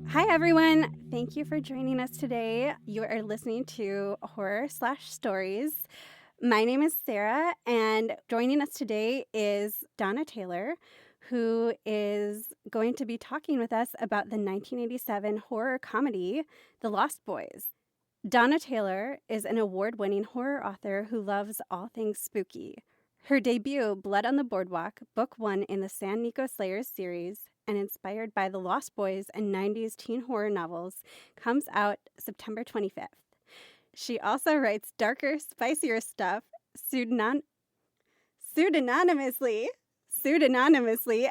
Hi, everyone. Thank you for joining us today. You are listening to Horror/Stories. My name is Sarah, and joining us today is Donna Taylor, who is going to be talking with us about the 1987 horror comedy, The Lost Boys. Donna Taylor is an award-winning horror author who loves all things spooky. Her debut, Blood on the Boardwalk, book one in the San Nico Slayers series, and inspired by The Lost Boys and 90s teen horror novels, comes out September 25th. She also writes darker, spicier stuff pseudonymously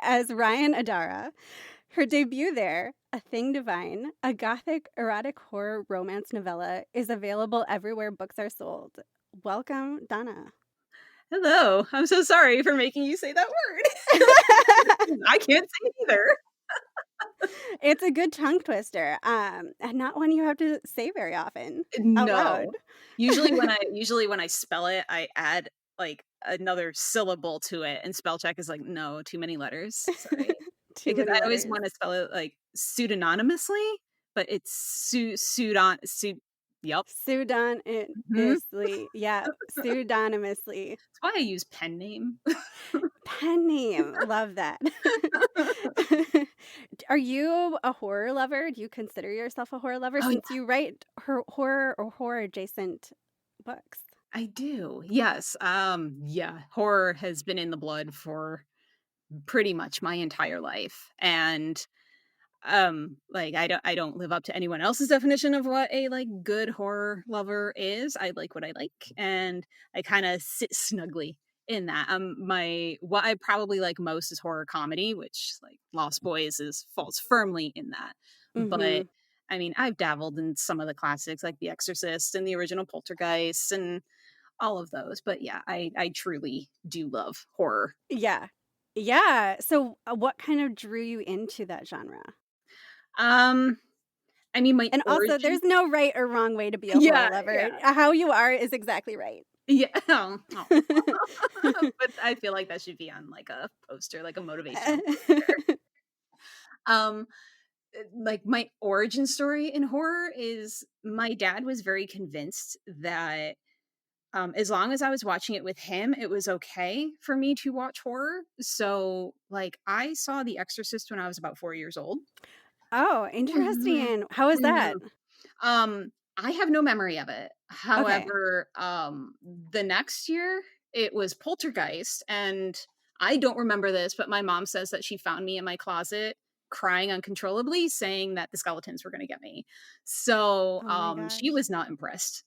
as Ryan Adara. Her debut there, A Thing Divine, a gothic erotic horror romance novella, is available everywhere books are sold. Welcome, Donna. Hello. I'm so sorry for making you say that word. I can't say it either. It's a good tongue twister, and not one you have to say very often out loud. No. Usually when I spell it, I add like another syllable to it, and spell check is like, no, too many letters. Sorry. Too Because many I always letters. want to spell it like pseudonymously, but it's yep. Pseudonymously. Yeah, pseudonymously. That's why I use pen name. Pen name. Love that. Are you a horror lover? Do you consider yourself a horror lover Oh, since you write horror or horror adjacent books? I do. Yes. Yeah, horror has been in the blood for pretty much my entire life. And like I don't live up to anyone else's definition of what a like good horror lover is. I like what I like, and I kind of sit snugly in that. My what I probably like most is horror comedy, which like Lost Boys is falls firmly in that. Mm-hmm. But I mean, I've dabbled in some of the classics like The Exorcist and the original Poltergeist and all of those. But yeah, I truly do love horror. Yeah. Yeah. So what kind of drew you into that genre? Um, I mean, my And also, origin. there's no right or wrong way to be a horror Yeah, lover. yeah. How you are is exactly right. Yeah. Oh. But I feel like that should be on like a poster, like a motivational poster. Um, like my origin story in horror is my dad was very convinced that as long as I was watching it with him, it was okay for me to watch horror. So, like, I saw The Exorcist when I was about 4 years old. Oh, Mhm. interesting. How is that? Mhm. I have no memory of it. Okay. However, the next year it was Poltergeist, and I don't remember this, but my mom says that she found me in my closet crying uncontrollably, saying that the skeletons were gonna get me. So, Oh my she gosh. was not impressed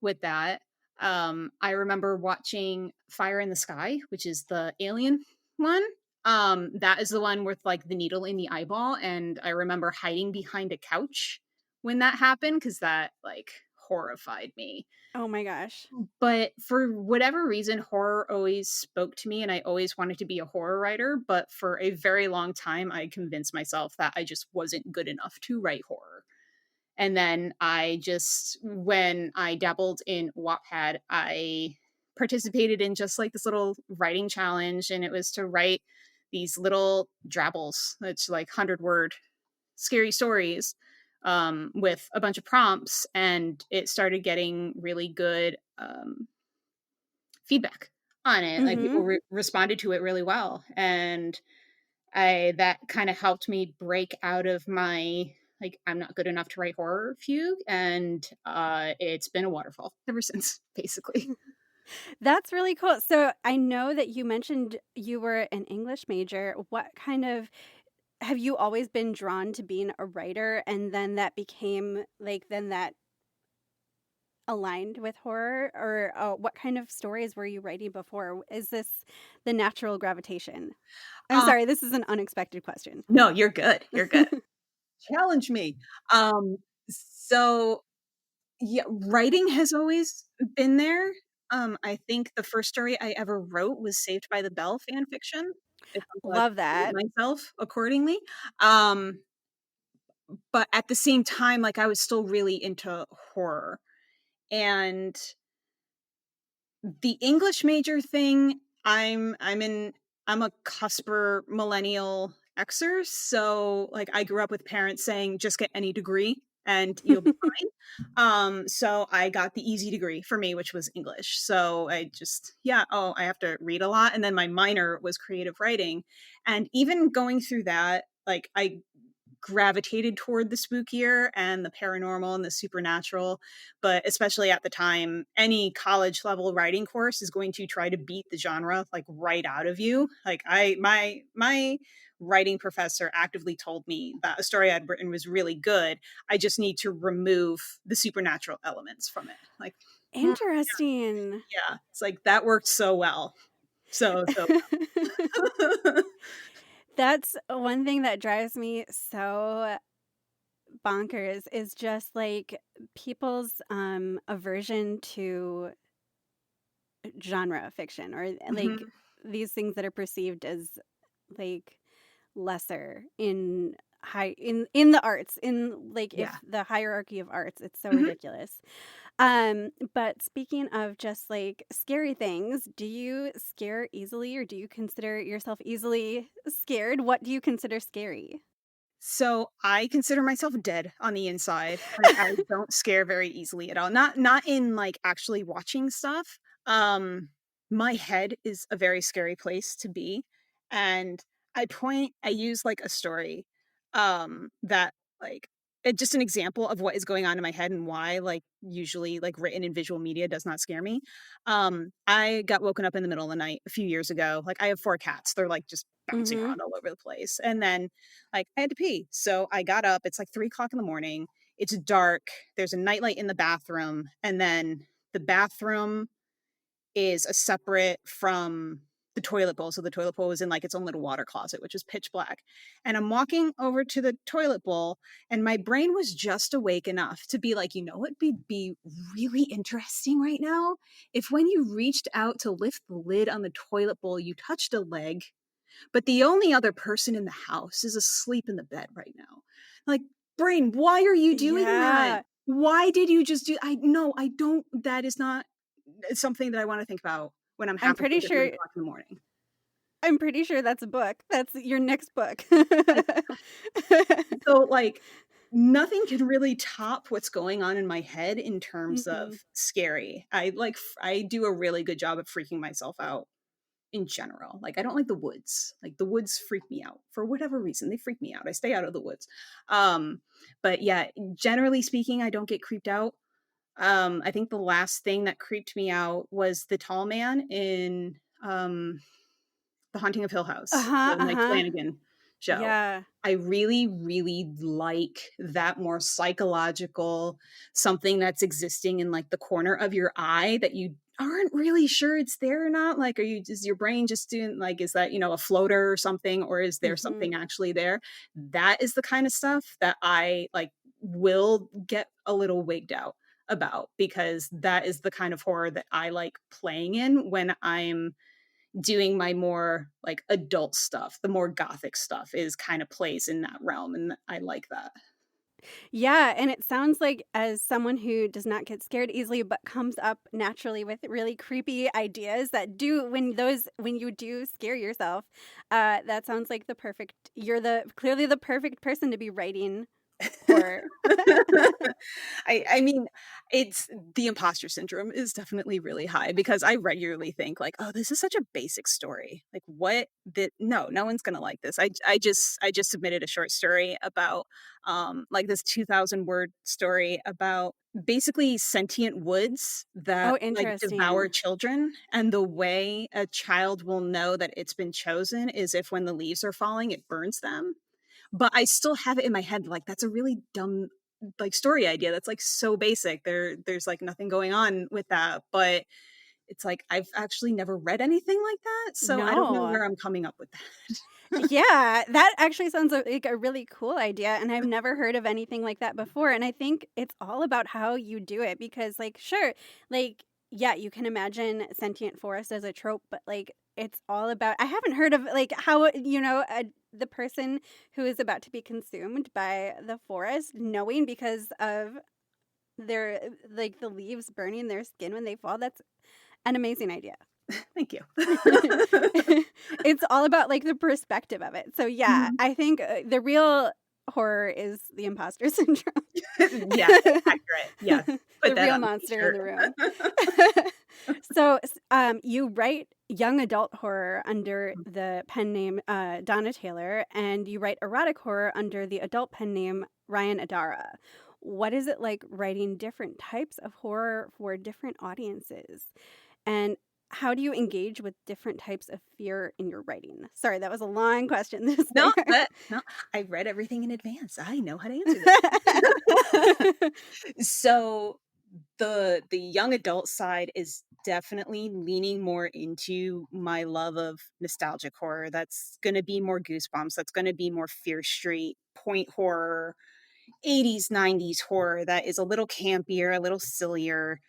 with that. I remember watching Fire in the Sky, which is the alien one. That is the one with like the needle in the eyeball, and I remember hiding behind a couch when that happened because that like horrified me. Oh my gosh. But for whatever reason, horror always spoke to me, and I always wanted to be a horror writer. But for a very long time, I convinced myself that I just wasn't good enough to write horror. And then when I dabbled in Wattpad, I participated in just like this little writing challenge, and it was to write these little drabbles, that's like 100-word scary stories with a bunch of prompts, and it started getting really good feedback on it. Like Mm-hmm. people responded to it really well, and I that kind of helped me break out of my like I'm not good enough to write horror fugue, and it's been a waterfall ever since, basically. That's really cool. So I know that you mentioned you were an English major. What kind of have you always been drawn to being a writer and then that became then that aligned with horror or what kind of stories were you writing before? Is this the natural gravitation? I'm Um, sorry, this is an unexpected question. no, you're good. You're good. Challenge me. Um, so yeah, writing has always been there. I think the first story I ever wrote was Saved by the Bell fan fiction, if I'm allowed Love to date that. myself accordingly. Um, but at the same time, like I was still really into horror. And the English major thing, I'm a cusper millennial Xers, so, like, I grew up with parents saying, "Just get any degree and you'll be fine." So I got the easy degree for me, which was English. So I just I have to read a lot, and then my minor was creative writing, and even going through that, like, I gravitated toward the spookier and the paranormal and the supernatural. But especially at the time, any college level writing course is going to try to beat the genre like right out of you. Like my writing professor actively told me that a story I'd written was really good. I just need to remove the supernatural elements from it. Like, hmm, Interesting. yeah, it's like that worked so well. So well. That's one thing that drives me so bonkers is just like people's aversion to genre fiction or like Mhm. these things that are perceived as like lesser in in the arts in like if Yeah. the hierarchy of arts, it's so Mhm. ridiculous. But speaking of just like scary things, do you scare easily or do you consider yourself easily scared? What do you consider scary? So I consider myself dead on the inside. I don't scare very easily at all. Not in like actually watching stuff. Um my head is a very scary place to be. And I use like a story that like just an example of what is going on in my head and why like usually like written and visual media does not scare me. I got woken up in the middle of the night a few years ago. Like I have 4 cats. They're like just bouncing Mm-hmm. around all over the place. And then like I had to pee. So I got up. It's like 3 o'clock in the morning. It's dark. There's a nightlight in the bathroom. And then the bathroom is a separate from the toilet bowl. So the toilet bowl was in like its own little water closet, which was pitch black. And I'm walking over to the toilet bowl, and my brain was just awake enough to be like, you know what would be really interesting right now? If when you reached out to lift the lid on the toilet bowl, you touched a leg, but the only other person in the house is asleep in the bed right now. Like, brain, why are you doing that? Yeah. Why did you just do I no, I don't that is not something that I want to think about when I'm I'm half pretty asleep at 3 sure o'clock in the morning. I'm pretty sure that's a book. That's your next book. So, like, nothing can really top what's going on in my head in terms of Mm-mm. scary. I do a really good job of freaking myself out in general. Like I don't like the woods. Like the woods freak me out for whatever reason. They freak me out. I stay out of the woods. Um, but yeah, generally speaking, I don't get creeped out. I think the last thing that creeped me out was the tall man in The Haunting of Hill House, Uh-huh, the Mike uh-huh. Flanagan show. Yeah. I really, really like that more psychological something that's existing in like the corner of your eye that you aren't really sure it's there or not. Like, are you is your brain just doing like, is that, a floater or something, or is there Mhm. something actually there? That is the kind of stuff that I like will get a little wigged out about because that is the kind of horror that I like playing in when I'm doing my more like adult stuff. The more gothic stuff is kind of plays in that realm, and I like that. Yeah, and it sounds like as someone who does not get scared easily but comes up naturally with really creepy ideas that do when you do scare yourself, that sounds like the perfect you're the clearly the perfect person to be writing horror. I mean, it's the imposter syndrome is definitely really high because I regularly think like, "Oh, this is such a basic story. Like what that no one's going to like this." I just submitted a short story about like this 2000 word story about basically sentient woods that Oh, like devour interesting. children, and the way a child will know that it's been chosen is if when the leaves are falling it burns them. But I still have it in my head like that's a really dumb like story idea that's like so basic. There's like nothing going on with that, but it's like I've actually never read anything like that, so I don't know No. where I'm coming up with that. Yeah, that actually sounds like a really cool idea, and I've never heard of anything like that before, and I think it's all about how you do it because, like, sure, like, yeah, you can imagine sentient forest as a trope, but, like, it's all about I haven't heard of, like, how, the person who is about to be consumed by the forest knowing because of their like, the leaves burning their skin when they fall, that's an amazing idea. Thank you. It's all about, like, the perspective of it. So, yeah, Mhm. I think, the real horror is the imposter syndrome. Yeah, accurate. Yes. Put The that real on a monster in t-shirt. the room. So, you write young adult horror under the pen name, Donna Taylor, and you write erotic horror under the adult pen name Ryan Adara. What is it like writing different types of horror for different audiences? And how do you engage with different types of fear in your writing? Sorry, that was a long question this No, there. no, I read everything in advance. I know how to answer this. So, the young adult side is definitely leaning more into my love of nostalgic horror. That's gonna be more Goosebumps, that's gonna be more Fear Street, point horror, 80s, 90s horror that is a little campier, a little sillier,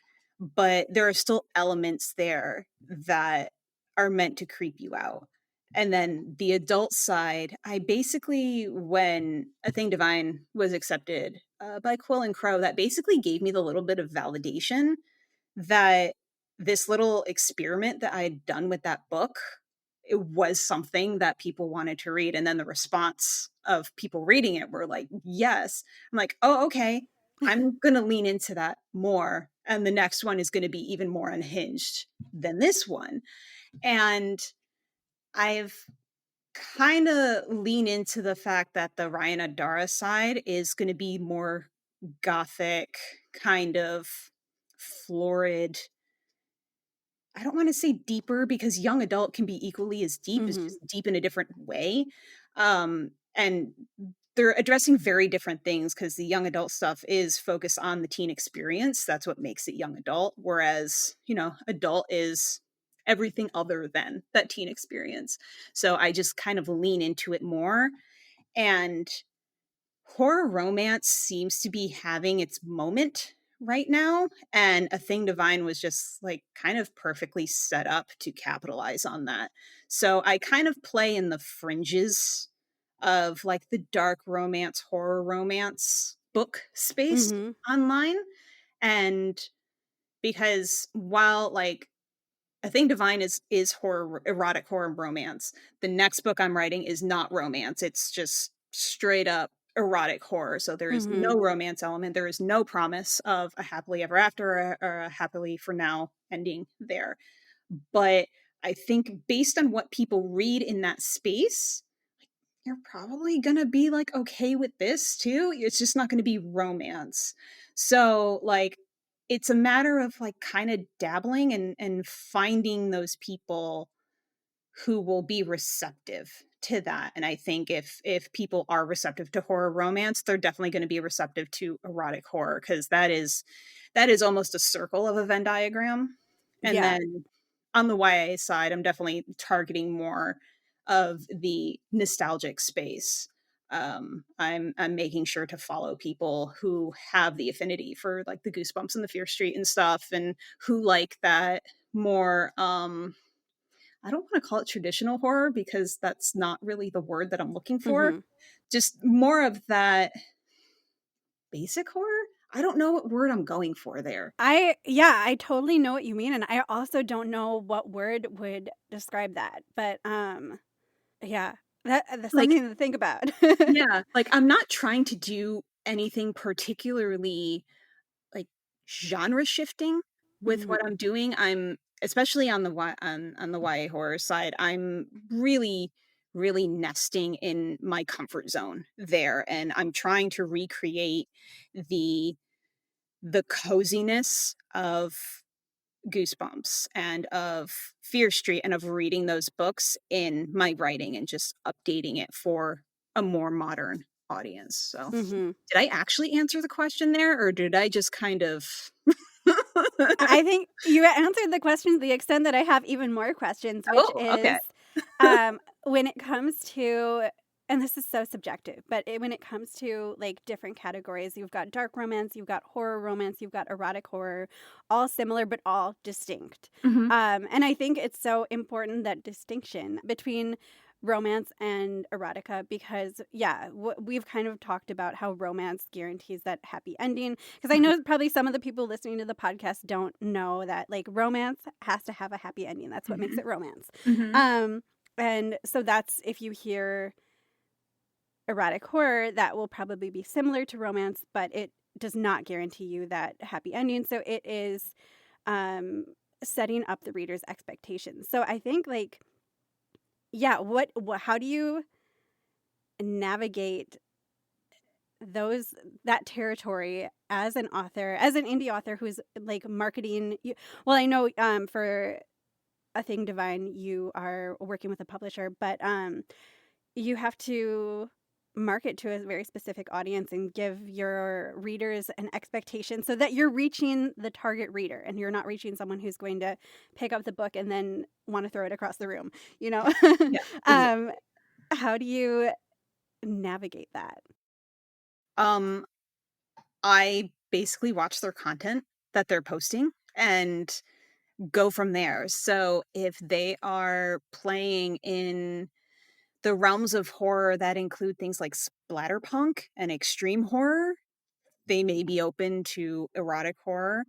but there are still elements there that are meant to creep you out. And then the adult side, I basically, when A Thing Divine was accepted by Quill and Crow, that basically gave me the little bit of validation that this little experiment that I had done with that book, it was something that people wanted to read, and then the response of people reading it were like, "Yes." I'm like, "Oh, okay. I'm gonna lean into that more, and the next one is gonna be even more unhinged than this one." And I've kinda lean into the fact that the Ryan Adara side is gonna be more gothic, kind of florid. I don't wanna say deeper because young adult can be equally as deep, it's Mhm. just deep in a different way. And they're addressing very different things because the young adult stuff is focused on the teen experience, that's what makes it young adult, whereas, adult is everything other than that teen experience. So I just kind of lean into it more, and horror romance seems to be having its moment right now, and A Thing Divine was just, like, kind of perfectly set up to capitalize on that. So I kind of play in the fringes of, like, the dark romance, horror romance book space Mhm. online, and because while, like, A Thing Divine is horror, erotic horror romance. The next book I'm writing is not romance. It's just straight up erotic horror. So there is Mhm. no romance element. There is no promise of a happily ever after or a happily for now ending there. But I think based on what people read in that space, you're probably gonna be like okay with this too. It's just not gonna be romance. So like it's a matter of like kind of dabbling and finding those people who will be receptive to that. And I think if people are receptive to horror romance, they're definitely going to be receptive to erotic horror because that is almost a circle of a Venn diagram. And Yeah. then on the YA side, I'm definitely targeting more of the nostalgic space. I'm making sure to follow people who have the affinity for like the Goosebumps and the Fear Street and stuff, and who like that more I don't wanna call it traditional horror because that's not really the word that I'm looking for. Mhm. Just more of that basic horror? I don't know what word I'm going for there. I totally know what you mean, and I also don't know what word would describe that, but, yeah, that's Like something to think about. yeah, like, I'm not trying to do anything particularly, like, genre shifting with what Mhm. I'm doing. I'm especially on the YA horror side, I'm really, really nesting in my comfort zone there, and I'm trying to recreate the the coziness of Goosebumps and of Fear Street and of reading those books in my writing and just updating it for a more modern audience. So, Mhm. did I actually answer the question there or did I just kind of I think you answered the question to the extent that I have even more questions, which Oh, okay. is, when it comes to and this is so subjective, but when it comes to, like, different categories, you've got dark romance, you've got horror romance, you've got erotic horror, all similar but all distinct. Mhm. And I think it's so important that distinction between romance and erotica because we've kind of talked about how romance guarantees that happy ending, because I know probably some of the people listening to the podcast don't know that like romance has to have a happy ending. That's what makes Mhm. it romance. Mhm. um and so that's, if you hear erotic horror, that will probably be similar to romance, but it does not guarantee you that happy ending. So it is um setting up the reader's expectations. So I think like, yeah, what how do you navigate those that territory as an author, as an indie author who's like marketing you? Well, I know for A Thing Divine you are working with a publisher, but you have to market to a very specific audience and give your readers an expectation so that you're reaching the target reader and you're not reaching someone who's going to pick up the book and then want to throw it across the room, you know? Yeah, exactly. um, how do you navigate that? Um, I basically watch their content that they're posting and go from there. So if they are playing in the realms of horror that include things like splatterpunk and extreme horror, they may be open to erotic horror.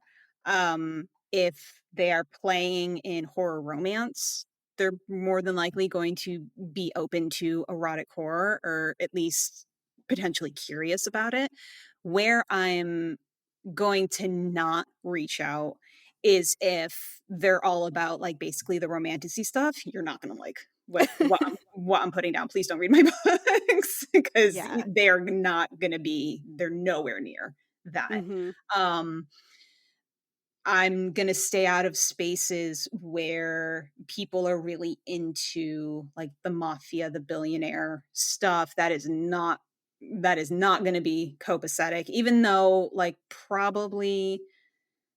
If they are playing in horror romance, they're more than likely going to be open to erotic horror, or at least potentially curious about it. Where I'm going to not reach out is if they're all about like basically the romanticy stuff. You're not gonna like what I'm putting down. Please don't read my books because Yeah. they're not gonna be. They're nowhere near that. Mhm. Um, I'm gonna stay out of spaces where people are really into like the mafia, the billionaire stuff. That is not gonna be copacetic, even though like probably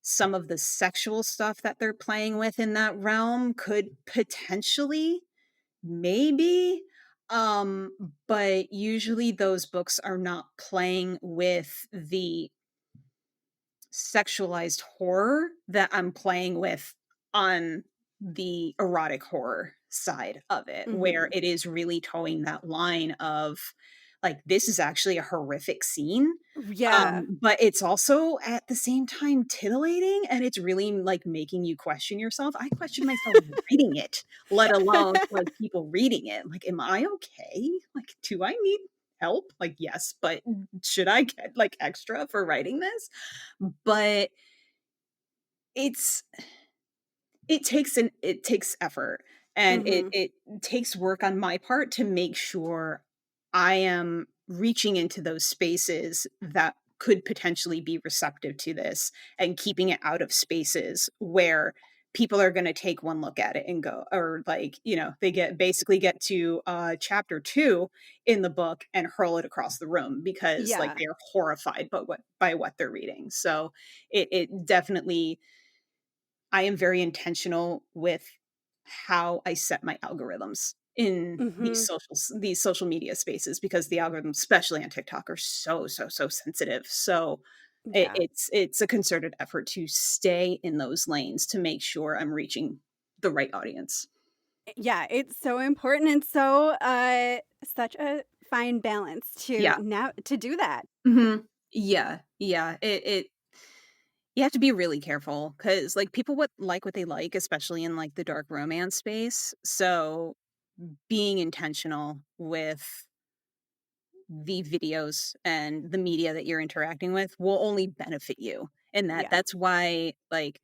some of the sexual stuff that they're playing with in that realm could potentially, maybe, but usually those books are not playing with the sexualized horror that I'm playing with on the erotic horror side of it, where Mhm. it is really towing that line of like, this is actually a horrific scene. Yeah. But it's also at the same time titillating and it's really like making you question yourself. I question myself writing it, let alone like people reading it. Like, am I okay? Like, do I need help? Like, yes, but should I get like extra for writing this? But it's it takes effort, and it Mhm. it takes work on my part to make sure I am reaching into those spaces that could potentially be receptive to this, and keeping it out of spaces where people are gonna take one look at it and go, or like, they get to, chapter 2 in the book and hurl it across the room because, like, Yeah. they're horrified by what they're reading. So it definitely, I am very intentional with how I set my algorithms in Mhm. these social media spaces, because the algorithms, especially on TikTok, are so, so, so sensitive. So Yeah. it's a concerted effort to stay in those lanes to make sure I'm reaching the right audience. Yeah, it's so important and so such a fine balance to Yeah. now to do that. Mhm. Yeah. Yeah. It You have to be really careful because, like, people what like what they like, especially in like the dark romance space. So being intentional with the videos and the media that you're interacting with will only benefit you. And Yeah. that's why, like,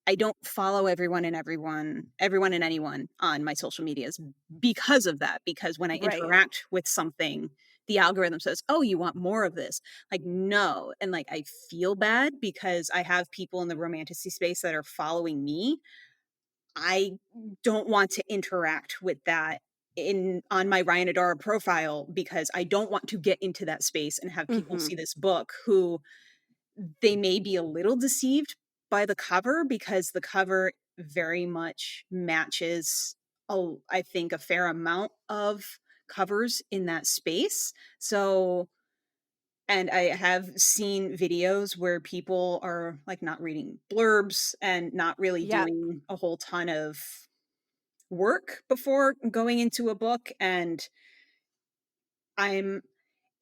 I don't follow everyone and anyone on my social medias because of that. Because when I Right. interact with something, the algorithm says, "Oh, you want more of this?" Like, no, and like I feel bad because I have people in the romanticy space that are following me. I don't want to interact with that in on my Ryan Adara profile, because I don't want to get into that space and have people Mhm. see this book who they may be a little deceived by the cover, because the cover very much matches I think a fair amount of covers in that space. So, and I have seen videos where people are like not reading blurbs and not really Yep. doing a whole ton of work before going into a book, and I'm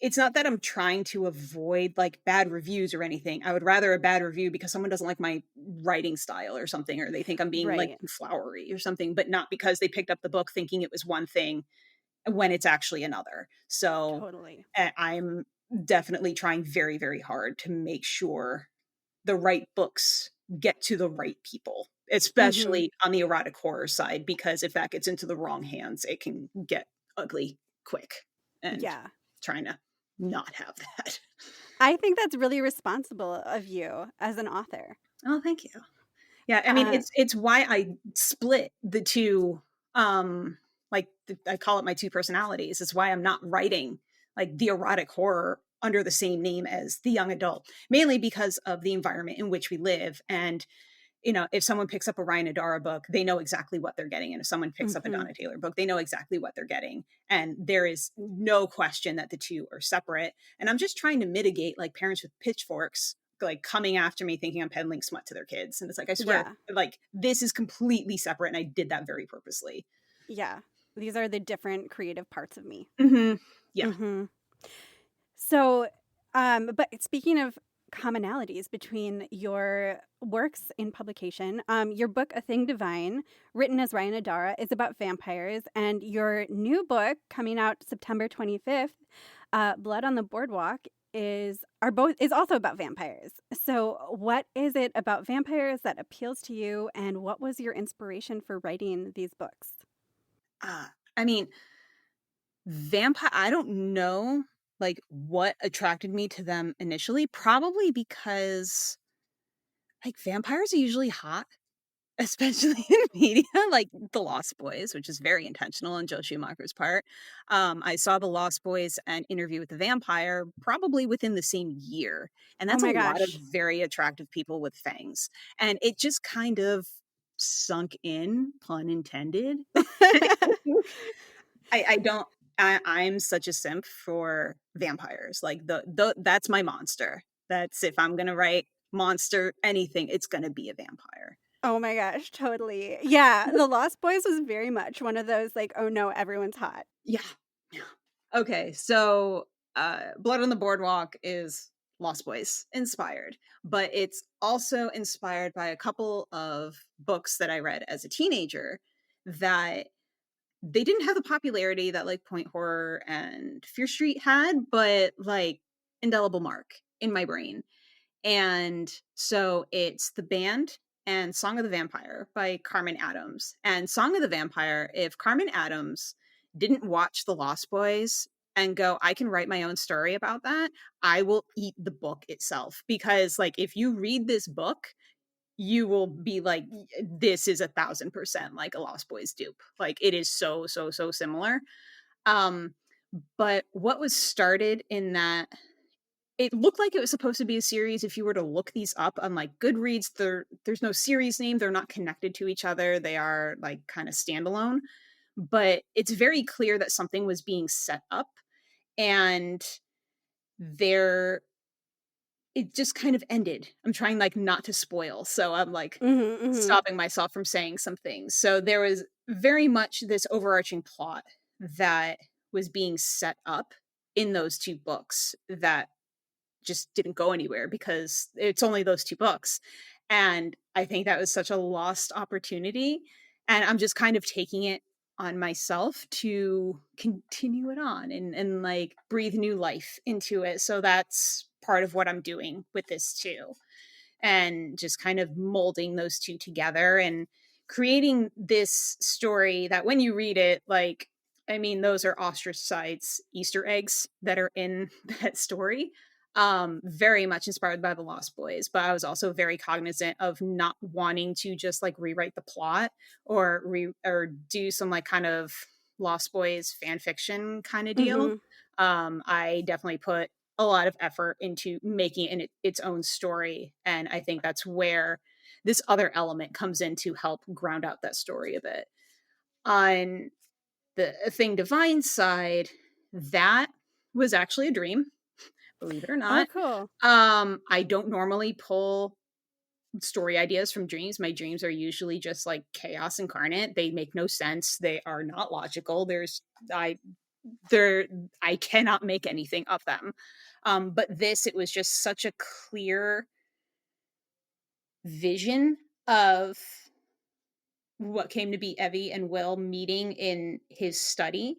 it's not that I'm trying to avoid like bad reviews or anything. I would rather a bad review because someone doesn't like my writing style or something, or they think I'm being like Right. too flowery or something, but not because they picked up the book thinking it was one thing when it's actually another. So Totally. I'm definitely trying very, very hard to make sure the right books get to the right people, Mhm. especially on the erotic horror side, because if that gets into the wrong hands, it can get ugly quick. And Yeah. trying to not have that. I think that's really responsible of you as an author. Oh, thank you. Yeah, I mean, Uh, it's why I split the 2, like, I call it my 2 personalities. It's why I'm not writing, like, the erotic horror under the same name as the young adult, mainly because of the environment in which we live, and if someone picks up a Ryan Adara book, they know exactly what they're getting. And if someone picks up a mhm. Donna Taylor book, they know exactly what they're getting. And there is no question that the 2 are separate. And I'm just trying to mitigate like parents with pitchforks like coming after me thinking I'm peddling smut to their kids. And it's like, I swear, Yeah. like this is completely separate. And I did that very purposely. Yeah. These are the different creative parts of me. Yeah. Mhm. So, but speaking of commonalities between your works in publication, your book, A Thing Divine, written as Ryan Adara, is about vampires, and your new book, coming out September 25th, Blood on the Boardwalk, is also about vampires. So, what is it about vampires that appeals to you, and what was your inspiration for writing these books? Uh, I mean, I don't know like what attracted me to them initially, probably because like vampires are usually hot. Especially in media, like The Lost Boys, which is very intentional on Joe Schumacher's part. I saw The Lost Boys and Interview with the Vampire probably within the same year, and Oh that's a my lot of gosh. very attractive people with fangs, and it just kind of sunk in, pun intended. I don't I'm such a simp for vampires, like, that's my monster. That's if I'm gonna write monster anything, it's gonna be a vampire. Oh my gosh, totally. Yeah, The Lost Boys was very much one of those, like, "Oh no, everyone's hot." Yeah. Yeah. Okay, so, Blood on the Boardwalk is Lost Boys inspired, but it's also inspired by a couple of books that I read as a teenager that they didn't have the popularity that, like, Point Horror and Fear Street had, but, like, indelible mark in my brain. And so it's The Band and Song of the Vampire by Carmen Adams. And Song of the Vampire, if Carmen Adams didn't watch The Lost Boys and go, I can write my own story about that, I will eat the book itself. Because, like, if you read this book, you will be like, this is 1,000% like a Lost Boys dupe. Like, it is so, so, so similar. Um, but what was started in that it looked like it was supposed to be a series if you were to look these up on, like, Goodreads, there's no series name, they're not connected to each other, they are, like, kinda standalone, but it's very clear that something was being set up, and there it just kind of ended. I'm trying, like, not to spoil, so I'm, like, Mhm, mhm. stopping myself from saying some things. So there was very much this overarching plot that was being set up in those 2 books that just didn't go anywhere because it's only those 2 books. And I think that was such a lost opportunity, and I'm just kind of taking it on myself to continue it on and, like, breathe new life into it, so that's part of what I'm doing with this too, and just kind of molding those 2 together and creating this story that when you read it, like, I mean, those are ostracized Easter eggs that are in that story. Very much inspired by The Lost Boys, but I was also very cognizant of not wanting to just like rewrite the plot or do some like kind of Lost Boys fan fiction kind of deal. Mhm. I definitely put a lot of effort into making it its own story. And I think that's where this other element comes in to help ground out that story a bit. On the Thing Divine side, that was actually a dream, believe it or Oh, not. cool. I don't normally pull story ideas from dreams. My dreams are usually just like chaos incarnate. They make no sense. They are not logical. I there I cannot make anything of them. But this, it was just such a clear vision of what came to be Evie and Will meeting in his study,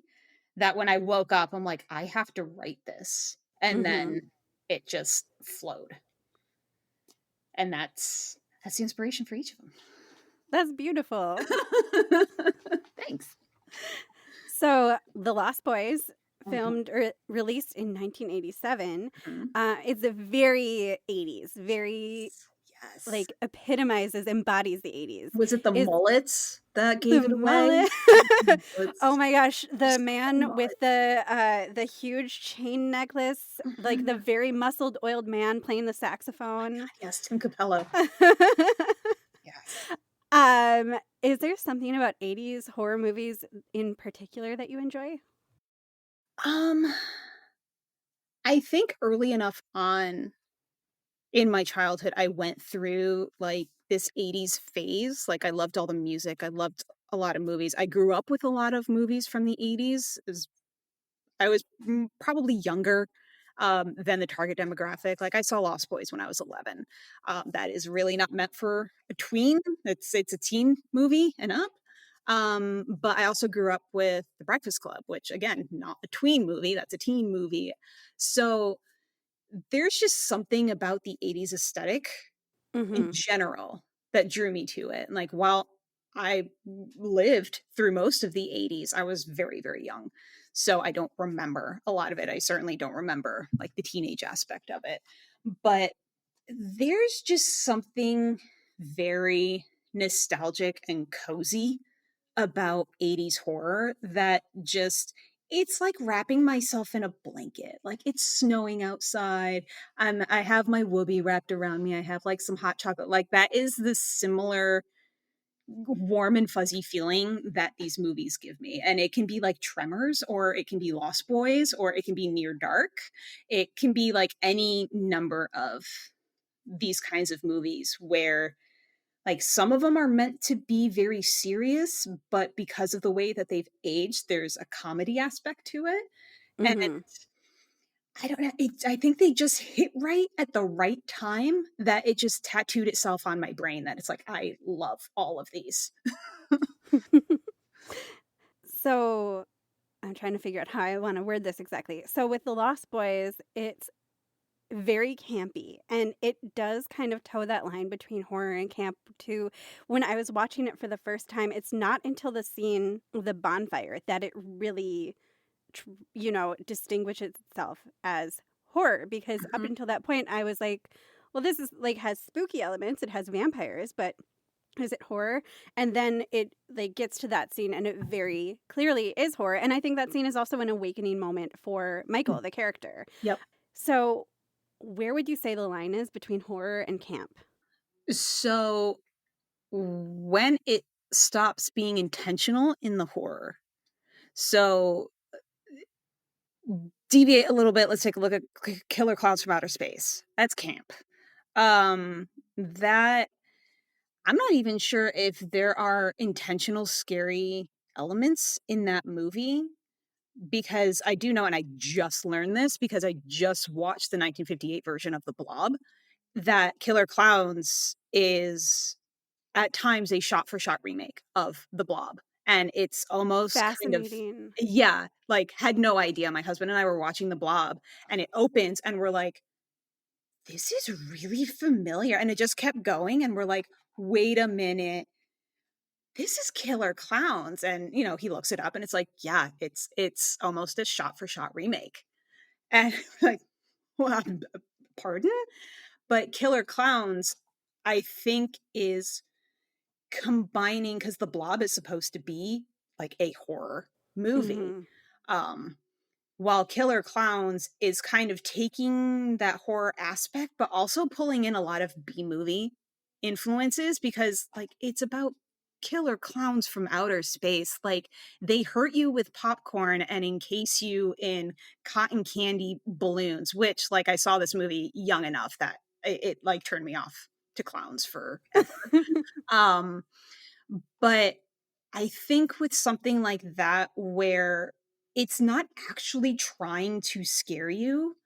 that when I woke up, I'm like, I have to write this. And Mhm. then it just flowed. And that's the inspiration for each of That's beautiful. them. Thanks. So, The Lost Boys, Mhm, filmed or released in 1987, mhm. is a very 80s, very, Yes. like, epitomizes, embodies the 80s. Was it the Is mullets that the gave it away? mullet Oh Mullets. my gosh, the There's so many man with mullets. the huge chain necklace, like, the Mhm. very muscled, oiled man playing the Oh my saxophone. god, yes, Tim Capello. Yes. Is there something about 80s horror movies in particular that you enjoy? Um, I think early enough on in my childhood, I went through, like, this '80s phase. Like, I loved all the music, I loved a lot of movies. I grew up with a lot of movies from the '80s. As I was, probably younger, than the target demographic. Like, I saw Lost Boys when I was 11. That is really not meant for a tween. It's a teen movie and up. But I also grew up with The Breakfast Club, which, again, not a tween movie, that's a teen movie. So, there's just something about the '80s aesthetic in Mhm. general that drew me to it. And, like, while I lived through most of the '80s, I was very, very young. So I don't remember a lot of it. I certainly don't remember, like, the teenage aspect of it. But there's just something very nostalgic and cozy about '80s horror that just, it's like wrapping myself in a blanket. Like, it's snowing outside, I have my whoopee wrapped around me, I have, like, some hot chocolate. Like, that is the similar warm and fuzzy feeling that these movies give me. And it can be like Tremors, or it can be Lost Boys, or it can be Near Dark. It can be like any number of these kinds of movies where, like, some of them are meant to be very serious, but because of the way that they've aged, there's a comedy aspect to it. And Mhm. I don't know, I think they just hit right at the right time, that it just tattooed itself on my brain, that it's like, I love all of these. So, I'm trying to figure out how I wanna word this exactly. So, with The Lost Boys, it's very campy, and it does kind of toe that line between horror and camp too. When I was watching it for the first time, it's not until the scene of the bonfire that it really distinguishes itself as horror, because up Mhm. until that point I was like, well, this is like has spooky elements, it has vampires, but is it horror? And then it like gets to that scene and it very clearly is horror. And I think that scene is also an awakening moment for Mm. Michael, the character. Yep. So, where would you say the line is between horror and camp? So, when it stops being intentional in the horror. So, deviate a little bit, let's take a look at Killer Clowns from Outer Space. That's camp. That I'm not even sure if there are intentional scary elements in that movie, because I do know, and I just learned this because I just watched the 1958 version of The Blob, that Killer Clowns is at times a shot for shot remake of The Blob. And it's almost kind of, Fascinating. yeah, like, had no idea. My husband and I were watching The Blob, and it opens and we're like, this is really familiar. And it just kept going and we're like, wait a minute, this is Killer Clowns. And he looks it up and it's like, yeah, it's almost a shot for shot remake. And like, well, pardon? But Killer Clowns, I think, is combining, because The Blob is supposed to be like a horror movie. Mhm. Um, while Killer Clowns is kind of taking that horror aspect, but also pulling in a lot of B movie influences, because, like, it's about killer clowns from outer space. Like, they hurt you with popcorn and encase you in cotton candy balloons, which, like, I saw this movie young enough that it like turned me off to clowns forever. Um, but I think with something like that where it's not actually trying to scare you,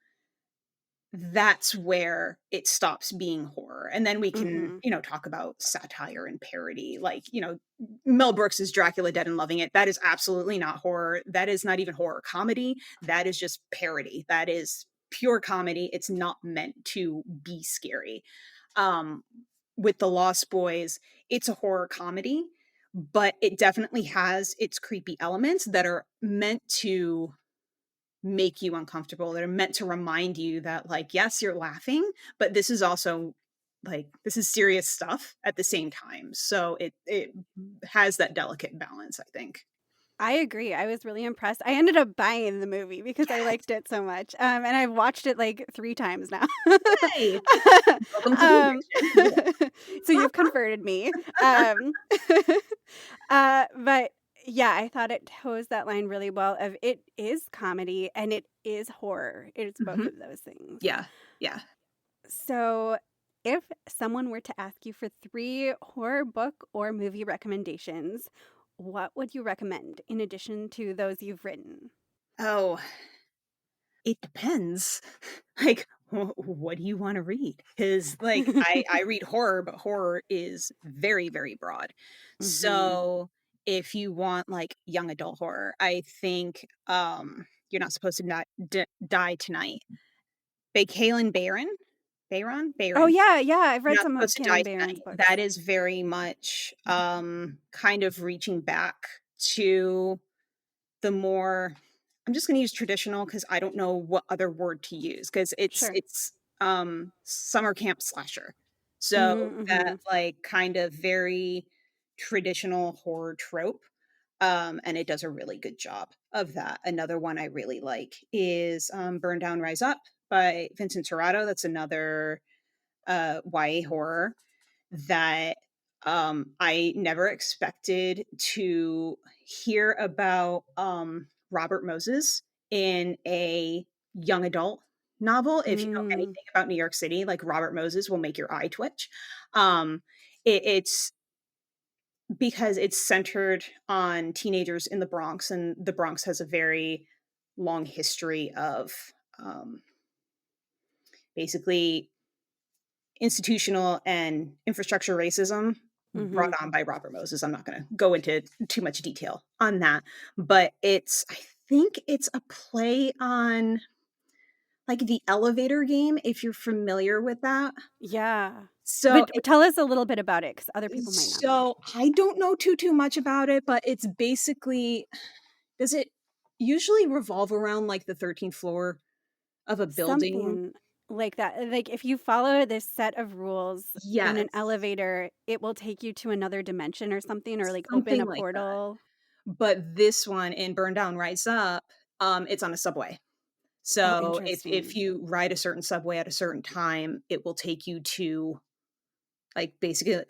that's where it stops being horror. And then we can, Mhm. talk about satire and parody. Like, Mel Brooks's Dracula Dead and Loving It. That is absolutely not horror. That is not even horror comedy. That is just parody. That is pure comedy. It's not meant to be scary. Um, with The Lost Boys, it's a horror comedy, but it definitely has its creepy elements that are meant to make you uncomfortable, that are meant to remind you that, like, yes, you're laughing, but this is also, like, this is serious stuff at the same time. So it has that delicate balance, I think. I agree. I was really impressed. I ended up buying the movie because I Yes. liked it so much, and I've watched it, like, 3 times now. Yay. Welcome to the Um, addiction. so you've converted me. Um, but, yeah, I thought it toes that line really well of it is comedy and it is horror. It is both Mhm. of those things. Yeah. Yeah. So, if someone were to ask you for 3 horror book or movie recommendations, what would you recommend in addition to those you've written? Oh, it depends. Like, what do you want to read? Because, like, I read horror, but horror is very, very broad. Mhm. So if you want like young adult horror, I think You're Not Supposed to Not Die Tonight by Kaylin Oh, Bayron. yeah, yeah, I've You're read Not some of Supposed to Die Kaylin Barron's Tonight. books. That is very much kind of reaching back to the more, I'm just gonna use traditional because I don't know what other word to use because Sure. it's summer camp slasher. So that, Mhm. like, kind of very traditional horror trope, and it does a really good job of that. Another one I really like is, Burn Down, Rise Up by Vincent Torrado. That's another, YA horror that I never expected to hear about Robert Moses in a young adult novel. If you know Mm. anything about New York City, like, Robert Moses will make your eye twitch. It's because it's centered on teenagers in the Bronx, and the Bronx has a very long history of um, basically institutional and infrastructure racism brought Mhm. on by Robert Moses. I'm not going to go into too much detail on that, but I think it's a play on, like, the elevator game, if you're familiar with that. Yeah. So, But tell us a little bit about it because other people might not know. I don't know too much about it, but it's basically, does it usually revolve around, like, the 13th floor of a building? Something like that. Like, if you follow this set of rules in an Yes, elevator, it will take you to another dimension or something, or, like, open a something like that. portal. But this one in Burn Down, Rise Up, it's on a subway. Oh, So if interesting. you ride a certain subway at a certain time, it will take you to, like, basically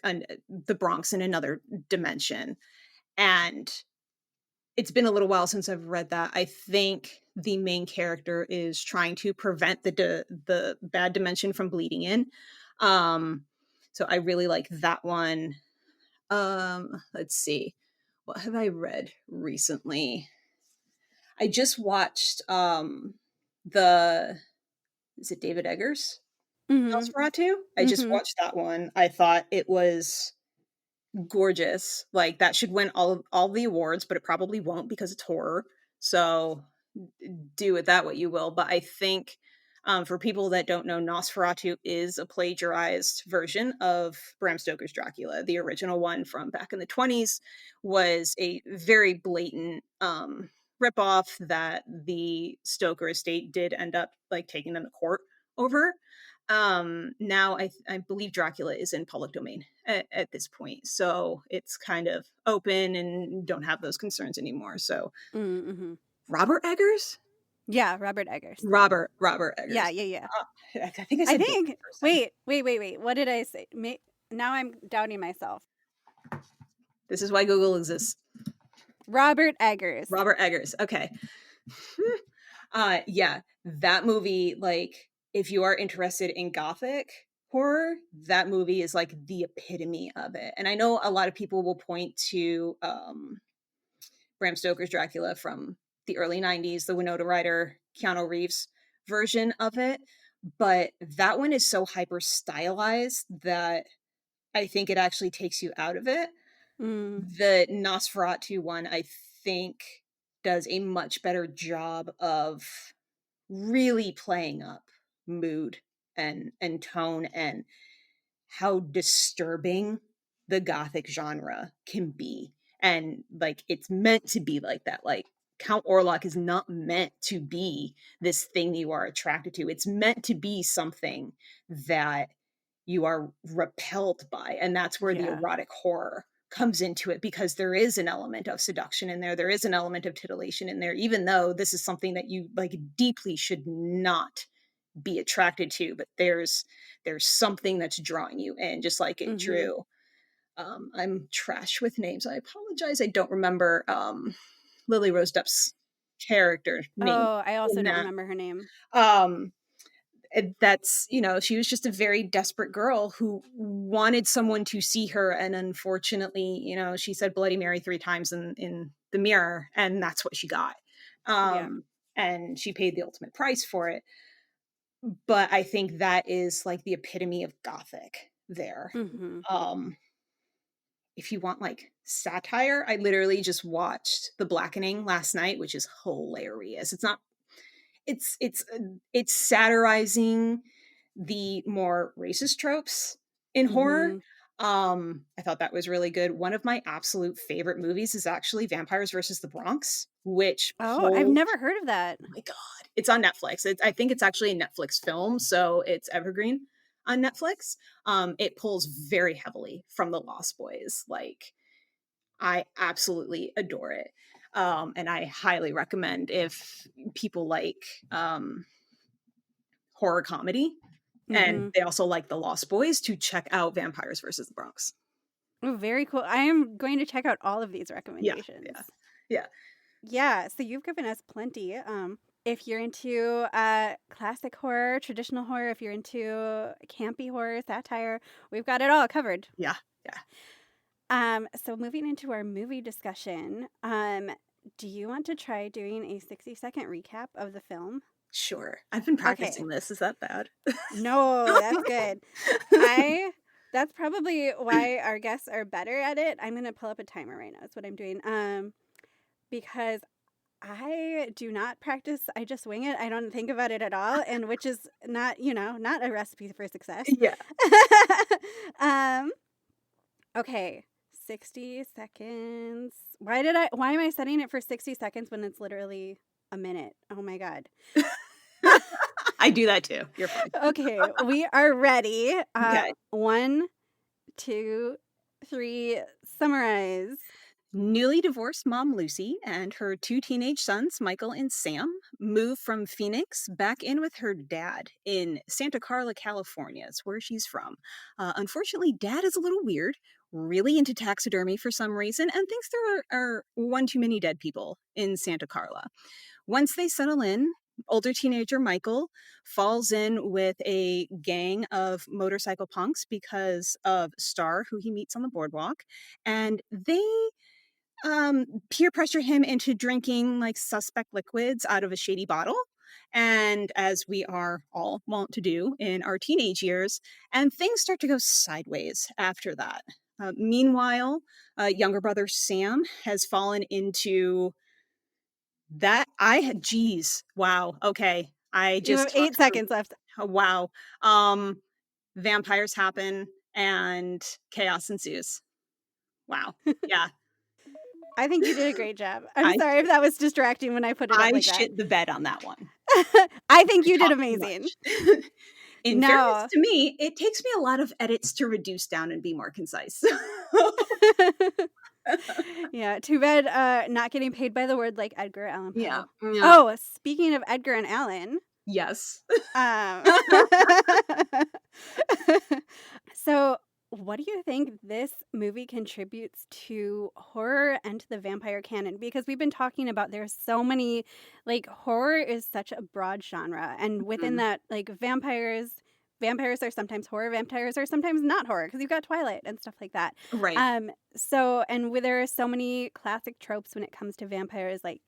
the Bronx in another dimension. And it's been a little while since I've read that. I think the main character is trying to prevent the bad dimension from bleeding in. Um, so I really like that one. Let's see. What have I read recently? I just watched the is it David Eggers? Mhm. Nosferatu? I just Mhm. watched that one. I thought it was gorgeous. Like, that should win all the awards, but it probably won't because it's horror. So do with that what you will. But I think, for people that don't know, Nosferatu is a plagiarized version of Bram Stoker's Dracula. The original one from back in the 20s was a very blatant ripoff that the Stoker estate did end up, like, taking them to court over. Now I believe Dracula is in public domain at this point, so it's kind of open and don't have those concerns anymore. So Mm, mhm. Robert Eggers? Yeah, Robert Eggers. Robert Yeah, Eggers. yeah, yeah. Ah, I think I I said David think the first time. wait, what did I say? Now I'm doubting myself. This is why Google exists. Robert Eggers. Robert Eggers. Okay. Yeah, that movie, like, if you are interested in Gothic, horror, that movie is like the epitome of it. And I know a lot of people will point to Bram Stoker's Dracula from the early 90s, the Winona Ryder, Keanu Reeves version of it. But that one is so hyper stylized that I think it actually takes you out of it. Mm. The Nosferatu one, I think, does a much better job of really playing up mood and tone and how disturbing the gothic genre can be. And like it's meant to be like that. Like Count Orlok is not meant to be this thing you are attracted to. It's meant to be something that you are repelled by. And that's where the Yeah. erotic horror comes into it, because there is an element of seduction in there. There is an element of titillation in there, even though this is something that you like deeply should not be attracted to, but there's something that's drawing you in, just like it Mm-hmm. drew. I'm trash with names. I apologize. I don't remember Lily Rose Depp's character name Oh, I also in don't that. remember her name. Um, that's, you know, she was just a very desperate girl who wanted someone to see her, and unfortunately, you know, she said Bloody Mary 3 times in the mirror, and that's what she got. Yeah. And she paid the ultimate price for it. But I think that is like the epitome of gothic there. Mm-hmm. Um, if you want like satire, I literally just watched The Blackening last night, which is hilarious. It's not it's satirizing the more racist tropes in horror. Mm-hmm. I thought that was really good. One of my absolute favorite movies is actually Vampires versus the Bronx, which Oh, I've pulls, never heard of that. oh my god, it's on Netflix. I think it's actually a Netflix film, so it's evergreen on Netflix. It pulls very heavily from The Lost Boys. Like, I absolutely adore it. And I highly recommend, if people like horror comedy and Mm-hmm. they also like The Lost Boys, to check out Vampires versus the Bronx. Oh, very cool. I am going to check out all of these Yeah, recommendations. yeah, yeah. Yeah, so you've given us plenty. If you're into classic horror, traditional horror, if you're into campy horror, satire, we've got it all covered. Yeah, yeah. So moving into our movie discussion, do you want to try doing a 60-second recap of the film? Sure. I've been Okay. practicing this. Is that bad? No, that's good. I That's probably why our guests are better at it. I'm gonna pull up a timer right now. That's what I'm doing. Because I do not practice. I just wing it. I don't think about it at all, and which is not, not a recipe for success. Yeah. um. Okay. 60 seconds. Why am I setting it for 60 seconds when it's literally a minute? Oh my God. I do that too. You're fine. Okay, we are ready. Okay. 1, 2, 3, summarize. Newly divorced mom Lucy and her 2 teenage sons, Michael and Sam, move from Phoenix back in with her dad in Santa Carla, California. It's where she's from. Unfortunately, dad is a little weird, really into taxidermy for some reason, and thinks there are one too many dead people in Santa Carla. Once they settle in, older teenager Michael falls in with a gang of motorcycle punks because of Star, who he meets on the boardwalk, and they peer pressure him into drinking like suspect liquids out of a shady bottle. And as we are all wont to do in our teenage years, and things start to go sideways after that. Meanwhile, younger brother Sam has fallen into that. Geez, wow. Okay. I You just have 8 talked for, seconds left. oh, wow. Um, Vampires happen and chaos ensues. Wow. Yeah. I think you did a great job. I'm I sorry if that was distracting when I put it up I like that. shit the bed on that one. I think I you did talk too amazing. much. In fairness No. to me, it takes me a lot of edits to reduce down and be more concise. Yeah, too bad not getting paid by the word like Edgar Allan Yeah, Poe. yeah. Oh, speaking of Edgar and Allan, Yes. um, so what do you think this movie contributes to horror and to the vampire canon? Because we've been talking about there's so many, like horror is such a broad genre, and within Mhm. that, like vampires vampires are sometimes horror, vampires are sometimes not horror because you've got Twilight and stuff like that. Right. There are so many classic tropes when it comes to vampires, like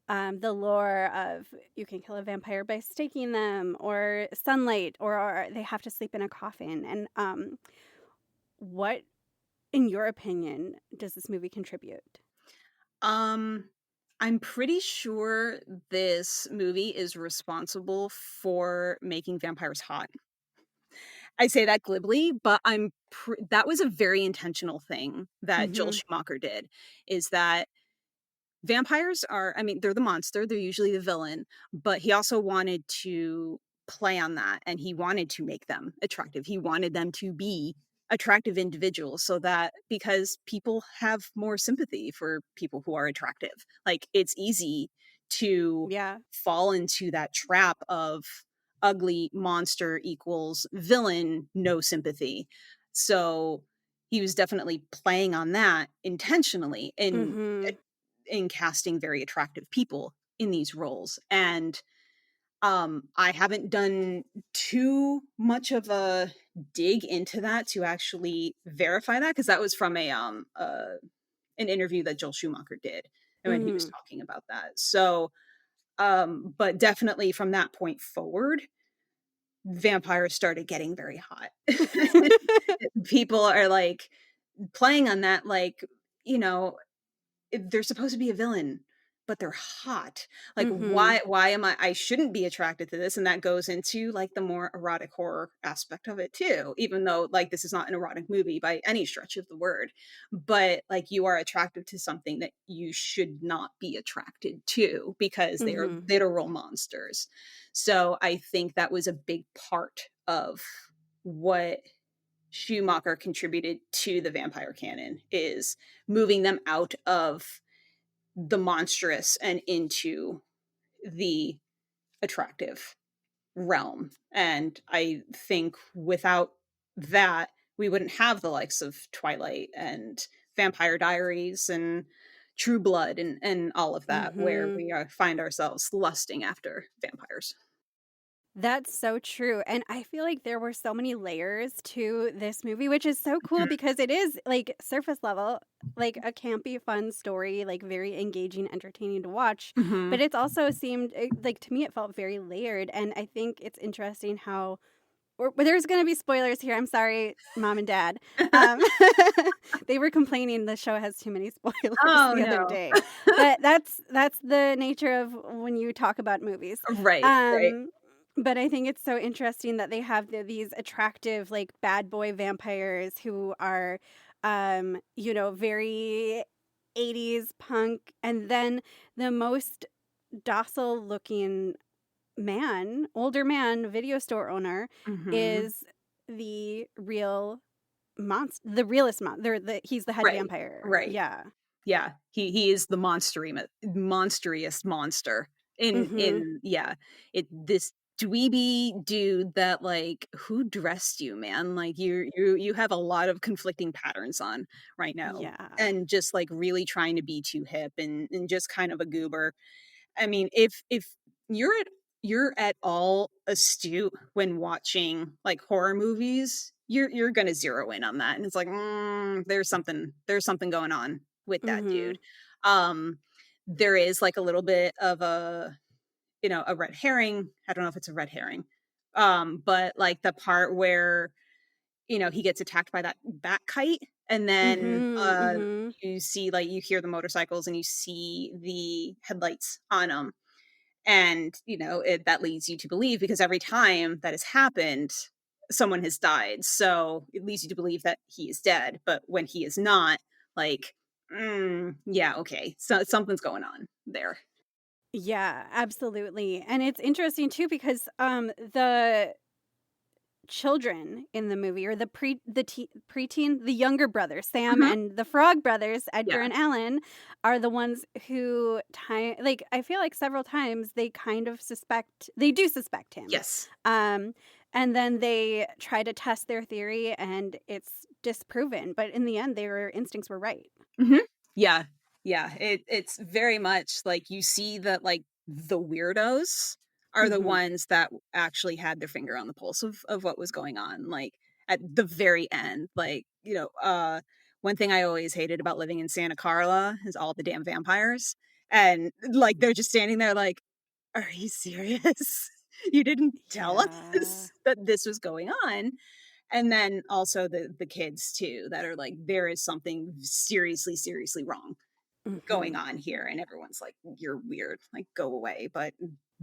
the lore of you can kill a vampire by staking them, or sunlight, or they have to sleep in a coffin. And what, in your opinion, does this movie contribute? Um, I'm pretty sure this movie is responsible for making vampires hot. I say that glibly, but that was a very intentional thing that Joel Mm-hmm. Schumacher did, is that vampires are, I mean, they're the monster, they're usually the villain, but he also wanted to play on that, and he wanted to make them attractive. He wanted them to be attractive individuals, so that because people have more sympathy for people who are attractive. Like, it's easy to Yeah. fall into that trap of ugly monster equals villain, no sympathy. So he was definitely playing on that intentionally Mm-hmm. in casting very attractive people in these roles. And I haven't done too much of a dig into that to actually verify that, because that was from an interview that Joel Schumacher did, and when he was Mm-hmm. talking about that. So but definitely from that point forward, vampires started getting very hot. People are like playing on that, like, you know, they're supposed to be a villain, but they're hot. Like, Mm-hmm. why am I shouldn't be attracted to this, and that goes into, like, the more erotic horror aspect of it too, even though, like, this is not an erotic movie by any stretch of the word. But, like, you are attracted to something that you should not be attracted to because they are Mm-hmm. literal monsters. So, I think that was a big part of what Schumacher contributed to the vampire canon, is moving them out of the monstrous and into the attractive realm. And I think without that, we wouldn't have the likes of Twilight and Vampire Diaries and True Blood and all of that, where Mm-hmm. we find ourselves lusting after vampires. That's so true, and I feel like there were so many layers to this movie, which is so cool because it is, like, surface level, like, a campy, fun story, like, very engaging, entertaining to watch, Hmm. but it's also seemed like, to me, it felt very layered, and I think it's interesting how there's gonna be spoilers here, I'm sorry, mom and dad. Um, they were complaining the show has too many spoilers Oh the other no. day, but that's the nature of when you talk about movies. Right, right. Um, but I think it's so interesting that they have these attractive, like, bad boy vampires who are, very 80s punk, and then the most docile looking older man, video store owner, Hmm. is the real monster, the realest he's the head Right, vampire. right. Yeah. Yeah, he is the monsteriest monster Mhm. in yeah, it this dweeby dude that, like, who dressed you, man? Like, you have a lot of conflicting patterns on right now, Yeah. and just, like, really trying to be too hip and just kind of a goober. I mean, if you're at all astute when watching, like, horror movies, you're gonna zero in on that, and it's like, there's something going on with that dude. Mhm. Um, there is, like, a little bit of a red herring. I don't know if it's a red herring, but, like, the part where, he gets attacked by that bat kite, and then, Mhm. Mhm. you see, like, you hear the motorcycles and you see the headlights on them. And, that leads you to believe, because every time that has happened, someone has died. So it leads you to believe that he is dead. But when he is not, like, yeah, okay. So something's going on there. Yeah, absolutely. And it's interesting too because the children in the movie, or preteen, the younger brothers, Sam Mhm. and the Frog brothers, Edgar Yeah. and Alan, are the ones who I feel like several times they do suspect him. Yes. Um and then they try to test their theory and it's disproven, but in the end their instincts were right. Mhm. Yeah. Yeah. It's very much like you see that, like, the weirdos are the Mhm. ones that actually had their finger on the pulse of what was going on, like, at the very end, like, one thing I always hated about living in Santa Carla is all the damn vampires, and, like, they're just standing there like, "Are you serious? You didn't tell Yeah. us that this was going on?" And then also the kids too that are like, "There is something seriously, seriously wrong going Mhm. on here," and everyone's like, "You're weird, like, go away," but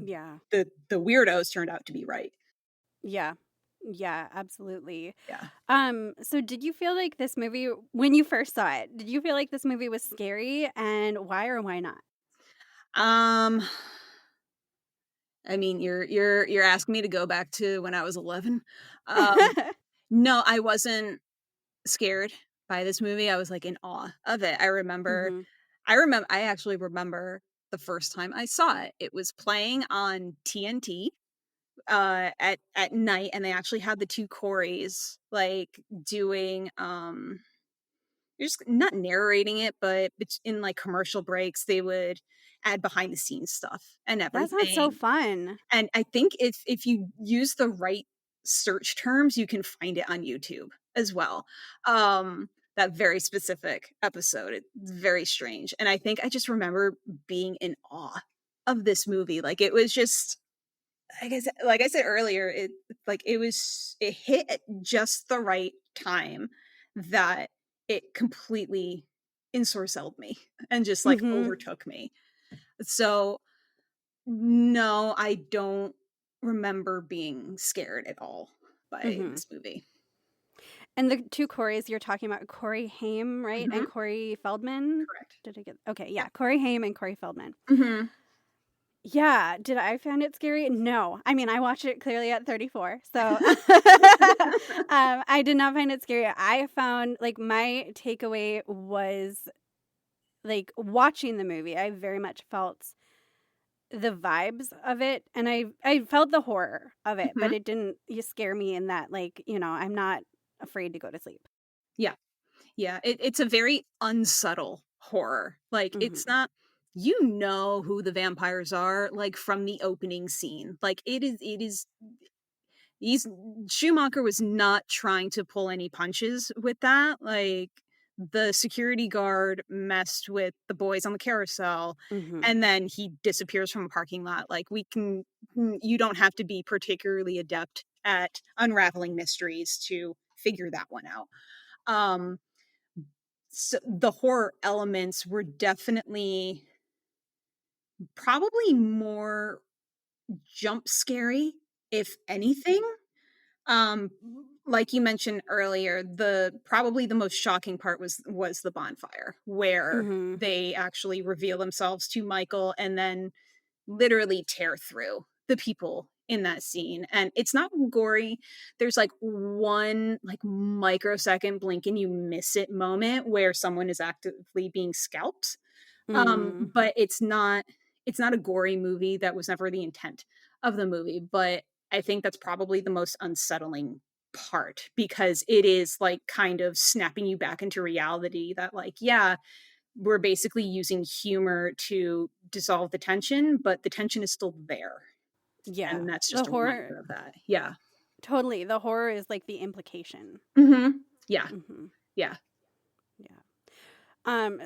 Yeah. the weirdos turned out to be right. Yeah. Yeah, absolutely. Yeah. So did you feel like this movie when you first saw it, did you feel like this movie was scary, and why or why not? Um, I mean, you're asking me to go back to when I was 11? Um, no, I wasn't scared by this movie, I was, like, in awe of it. Mhm. I actually remember the first time I saw it. It was playing on TNT, at night, and they actually had the 2 Coreys, like, doing, just not narrating it, but it's in, like, commercial breaks, they would add behind the scenes stuff and That sounds so everything. fun. And I think if you use the right search terms, you can find it on YouTube as well. That very specific episode, it's very strange, and I think I just remember being in awe of this movie, like, it was just like I said earlier, it hit at just the right time that it completely ensorcelled me and just, like, Mhm. overtook me. So no, I don't remember being scared at all by Mhm. this movie. And the 2 Coreys you're talking about, Corey Haim, right? And Mhm, Corey Feldman? correct. Did I get Okay, Yep. yeah, Corey Haim and Corey Feldman. Mhm. Yeah, did I find it scary? No. I mean, I watched it clearly at 34, so, I did not find it scary. I found like, my takeaway was, like, watching the movie, I very much felt the vibes of it, and I felt the horror of it, but Mhm. it didn't scare me in that, like, I'm not afraid to go to sleep. Yeah, yeah, it's a very unsubtle horror, like, it's Mhm. not who the vampires are, like, from the opening scene, like, it is he's Schumacher was not trying to pull any punches with that, like, the security guard messed with the boys on the carousel, Mhm. and then he disappears from a parking lot, like, you don't have to be particularly adept at unraveling mysteries to figure that one out. Um, so the horror elements were definitely probably more jump scary, if anything. Um, like you mentioned earlier, the probably the most shocking part was the bonfire, where Mhm. they actually reveal themselves to Michael and then literally tear through the people in that scene. And it's not gory. There's like one like microsecond blink and you miss it moment where someone is actively being scalped, Mm. but it's not a gory movie, that was never the intent of the movie, but I think that's probably the most unsettling part because it is, like, kind of snapping you back into reality that, like, yeah, we're basically using humor to dissolve the tension, but the tension is still there, Yeah. and that's The just a horror reminder of that. Yeah. Totally, the horror is, like, the implication. Mhm. Yeah, Mhm. yeah. Yeah.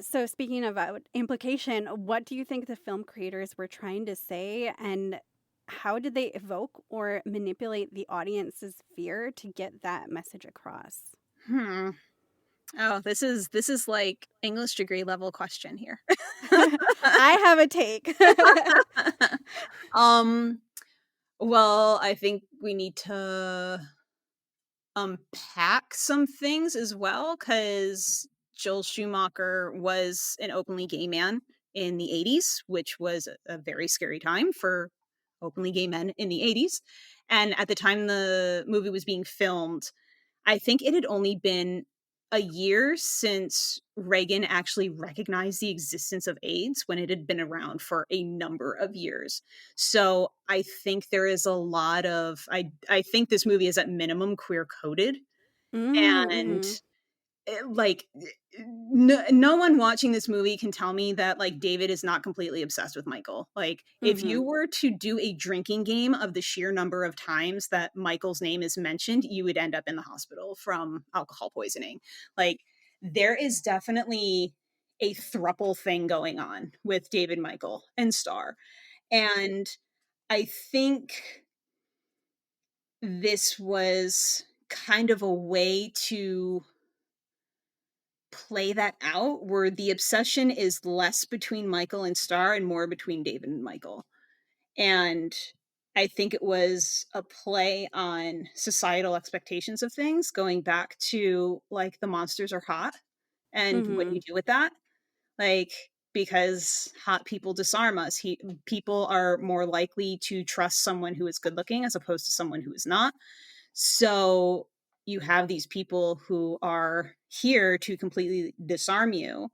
So speaking about implication, what do you think the film creators were trying to say, and how did they evoke or manipulate the audience's fear to get that message across? Hmm. Oh, this is, like, English degree level question here. I have a take. Um, well, I think we need to unpack some things as well, because Joel Schumacher was an openly gay man in the 80s, which was a very scary time for openly gay men in the 80s. And at the time the movie was being filmed, I think it had only been a year since Reagan actually recognized the existence of AIDS when it had been around for a number of years. So I think there is a lot of I think this movie is at minimum queer coded, Mm, and mhm. like, no one watching this movie can tell me that, like, David is not completely obsessed with Michael. Like, if you Mhm. were to do a drinking game of the sheer number of times that Michael's name is mentioned, you would end up in the hospital from alcohol poisoning. Like, there is definitely a thruple thing going on with David, Michael, and Star. And I think this was kind of a way to play that out where the obsession is less between Michael and Star and more between David and Michael. And I think it was a play on societal expectations of things, going back to like the monsters are hot and what do you Mhm. do with that? Like, because hot people disarm us. People are more likely to trust someone who is good looking as opposed to someone who is not. So you have these people who are here to completely disarm you,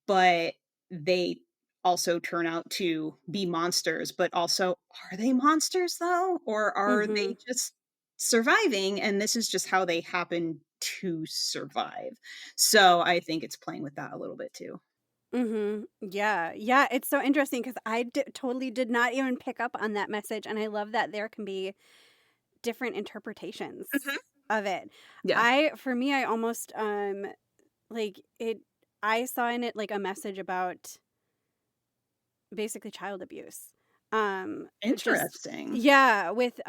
but they also turn out to be monsters. But also, are they monsters though? Or are they Mhm. just surviving? And this is just how they happen to survive. So I think it's playing with that a little bit too. Mhm. Yeah. Yeah, it's so interesting because totally did not even pick up on that message, and I love that there can be different interpretations Mhm. of it. Yeah. For me, I almost, like, I saw in it, like, a message about basically child abuse. Just Interesting. yeah, with,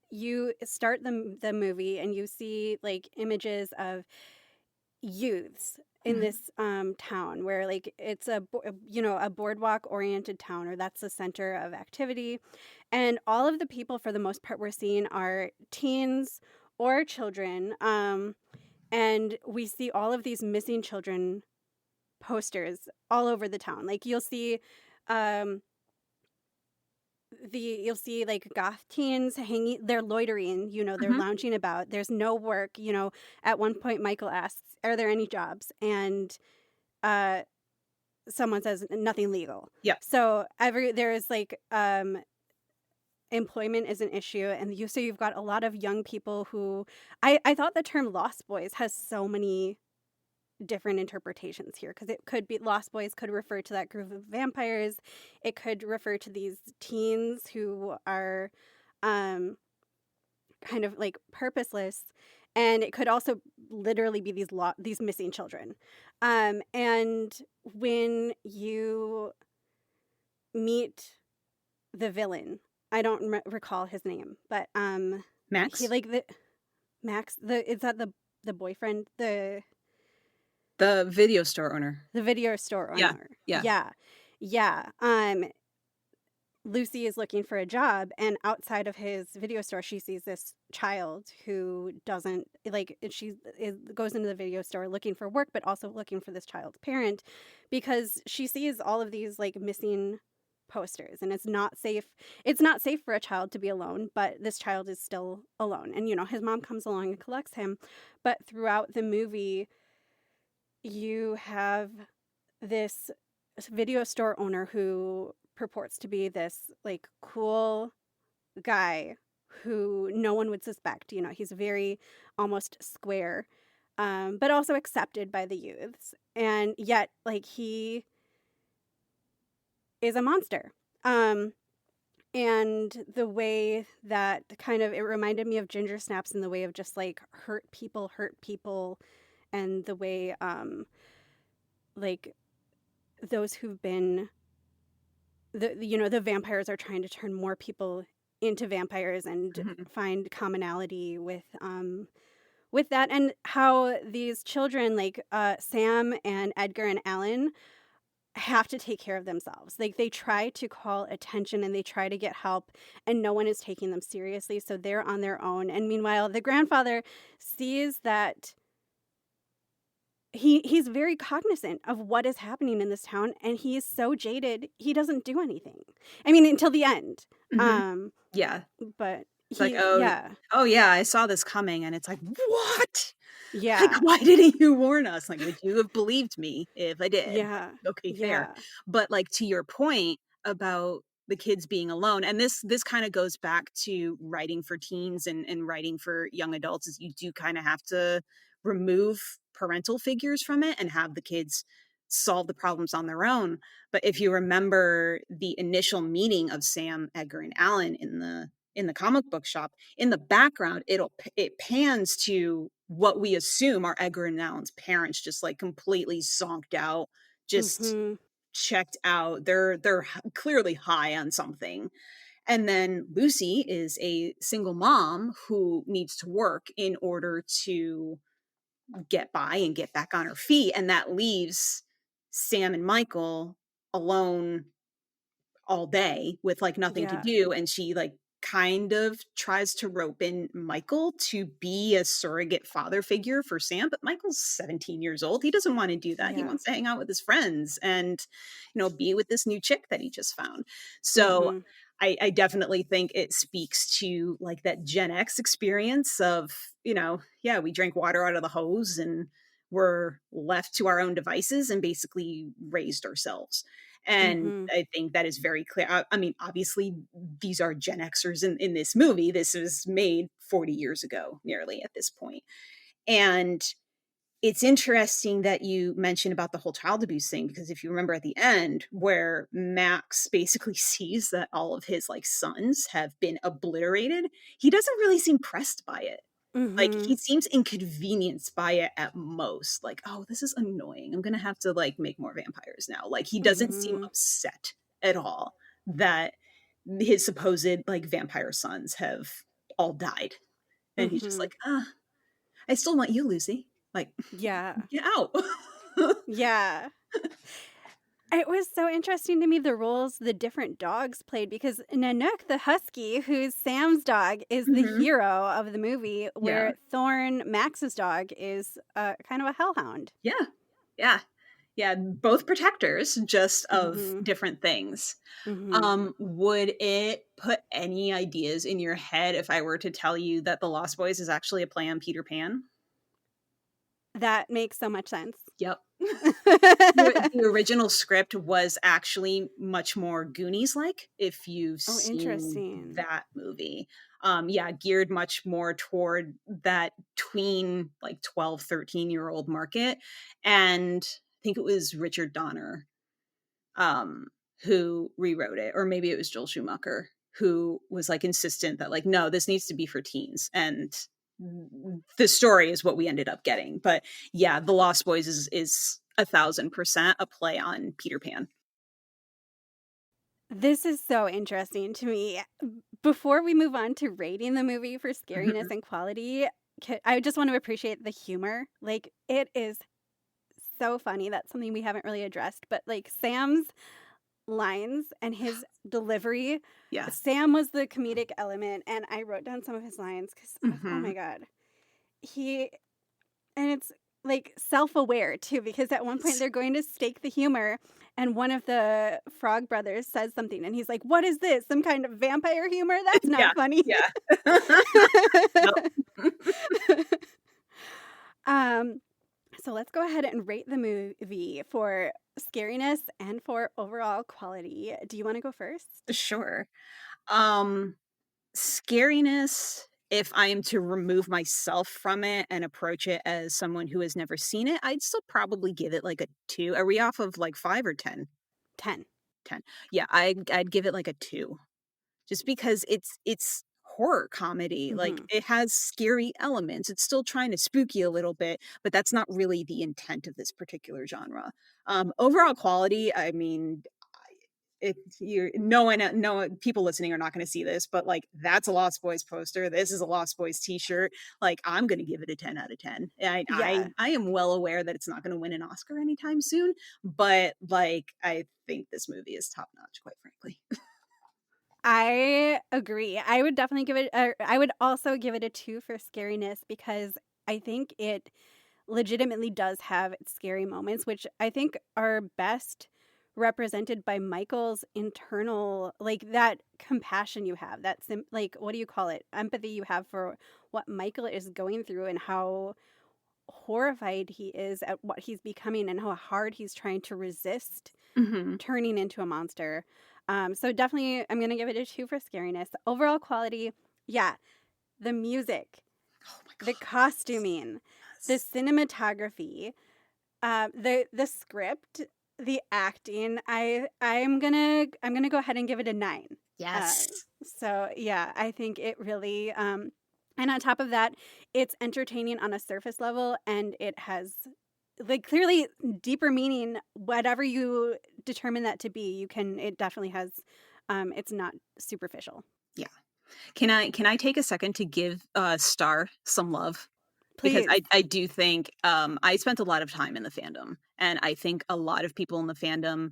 you start the movie and you see, like, images of youths in Mhm. this town where like it's a boardwalk oriented town, or that's the center of activity, and all of the people for the most part we're seeing are teens or children, and we see all of these missing children posters all over the town. Like um you'll see like goth teens hanging, they're loitering, they're Mhm. lounging about, there's no work. At one point Michael asks, are there any jobs, and uh someone says nothing legal. Yeah. So there's like employment is an issue, and you've got a lot of young people who I thought the term lost boys has so many different interpretations here, because it could be lost boys could refer to that group of vampires, it could refer to these teens who are um kind of like purposeless, and it could also literally be these missing children. And when you meet the villain, I don't recall his name, but he Max? like the Max, the is that the boyfriend, The video store owner. the video store Yeah. owner. Yeah. Yeah. Yeah. Lucy is looking for a job, and outside of his video store she sees this child who doesn't like, goes into the video store looking for work, but also looking for this child's parent, because she sees all of these like missing posters, and it's not safe for a child to be alone, but this child is still alone, and his mom comes along and collects him. But throughout the movie you have this video store owner who purports to be this like cool guy who no one would suspect. He's very almost square, but also accepted by the youths. And yet, like, he is a monster. Um, and the way that kind of it reminded me of Ginger Snaps in the way of just like hurt people, and the way like those who've been the vampires are trying to turn more people into vampires and Mhm. find commonality with that, and how these children like Sam and Edgar and Alan have to take care of themselves. Like, they try to call attention and they try to get help, and no one is taking them seriously, so they're on their own. And meanwhile the grandfather sees that he's very cognizant of what is happening in this town, and he is so jaded he doesn't do anything. I mean, until the end. Mhm. Um, Yeah. but It's like, he "Oh, yeah. oh, yeah, I saw this coming," and it's like, "What? Like, Yeah. why didn't you warn us? Like, would you have believed me if I did?" Yeah. Okay, fair. Yeah. But, like, to your point about the kids being alone, and this kinda goes back to writing for teens and writing for young adults, is you do kinda have to remove parental figures from it and have the kids solve the problems on their own. But if you remember the initial meeting of Sam, Edgar, and Alan in the comic book shop, in the background, it pans to what we assume are Edgar and Alan's parents, just like completely zonked out, just Mm-hmm. checked out. They're clearly high on something. And then Lucy is a single mom who needs to work in order to get by and get back on her feet. And that leaves Sam and Michael alone all day with like nothing to Yeah. do. And she like kind of tries to rope in Michael to be a surrogate father figure for Sam, but Michael's 17 years old. He doesn't want to do that. He Yeah. wants to hang out with his friends and, be with this new chick that he just found. So Mm-hmm. I definitely think it speaks to like that Gen X experience of, yeah, we drank water out of the hose and we're left to our own devices and basically raised ourselves. And Mm-hmm. I think that is very clear. I mean, obviously, these are Gen Xers in this movie. This was made 40 years ago, nearly at this point. And it's interesting that you mentioned about the whole child abuse thing, because if you remember at the end, where Max basically sees that all of his like sons have been obliterated, he doesn't really seem pressed by it. Like, Mm-hmm. he seems inconvenienced by it at most. Like, "Oh, this is annoying. I'm gonna have to, like, make more vampires now." Like, he doesn't seem Mm-hmm. upset at all that his supposed, like, vampire sons have all died. And he's just Mm-hmm. like, I still want you, Lucy. Like, Yeah. get out." Yeah. It was so interesting to me the roles the different dogs played because Nanook, the husky, who's Sam's dog, is the Mhm. hero of the movie, Yeah. where Thorn, Max's dog, is kind of a hellhound. Yeah. Yeah. Yeah, both protectors, just of Mm-hmm. different things. Mm-hmm. Would it put any ideas in your head if I were to tell you that The Lost Boys is actually a play on Peter Pan? That makes so much sense. Yep. The original script was actually much more Goonies-like, if you've Oh, seen interesting. that movie. Yeah, geared much more toward that tween, like 12, 13-year-old market, and I think it was Richard Donner, who rewrote it, or maybe it was Joel Schumacher, who was, like, insistent that, like, "No, this needs to be for teens," and the story is what we ended up getting. But yeah, The Lost Boys is 1,000% a play on Peter Pan. This is so interesting to me. Before we move on to rating the movie for Mhm. scariness and quality, I just want to appreciate the humor. Like, it is so funny. That's something we haven't really addressed. But, like, Sam's lines and his delivery, Yeah. Sam was the comedic element. And I wrote down some of his lines because, oh my Mhm. God. He, and it's like self-aware too, because at one point Yes. they're going to stake the humor and one of the Frog brothers says something and he's like, "What is this? Some kind of vampire humor? That's not Yeah, funny." yeah. Yep. um, so let's go ahead and rate the movie for scariness and for overall quality. Do you want to go first? Sure. Um, Scariness, if I am to remove myself from it and approach it as someone who has never seen it, I'd still probably give it, like, a 2. Are we off of, like, 5 or 10? 10. 10. Yeah, I'd give it, like, a 2. Just because it's horror comedy, like, Mm-hmm. it has scary elements, it's still trying to spook you a little bit, but that's not really the intent of this particular genre. Overall quality, I mean, if you're no one people listening are not gonna see this, but, like, that's a Lost Boys poster, this is a Lost Boys t-shirt, like, I'm gonna give it a 10 out of 10. Yeah. I am well aware that it's not gonna win an Oscar anytime soon, but, like, I think this movie is top notch, quite frankly. I agree. I would definitely give it I would also give it a 2 for scariness because I think it legitimately does have its scary moments, which I think are best represented by Michael's internal, like, that compassion you have, that like, what do you call it? Empathy you have for what Michael is going through and how horrified he is at what he's becoming and how hard he's trying to resist Mhm. turning into a monster. So definitely, I'm gonna give it a 2 for scariness. Overall quality, yeah, the music, Oh my the god. costuming, The cinematography, the script, the acting, I'm gonna go ahead and give it a 9. Yes. So yeah, I think it really and on top of that, it's entertaining on a surface level, and it has like clearly deeper meaning. Whatever you determine that to be, it definitely has. It's not superficial. Yeah. Can I take a second to give Star some love? Because Please. I do think I spent a lot of time in the fandom, and I think a lot of people in the fandom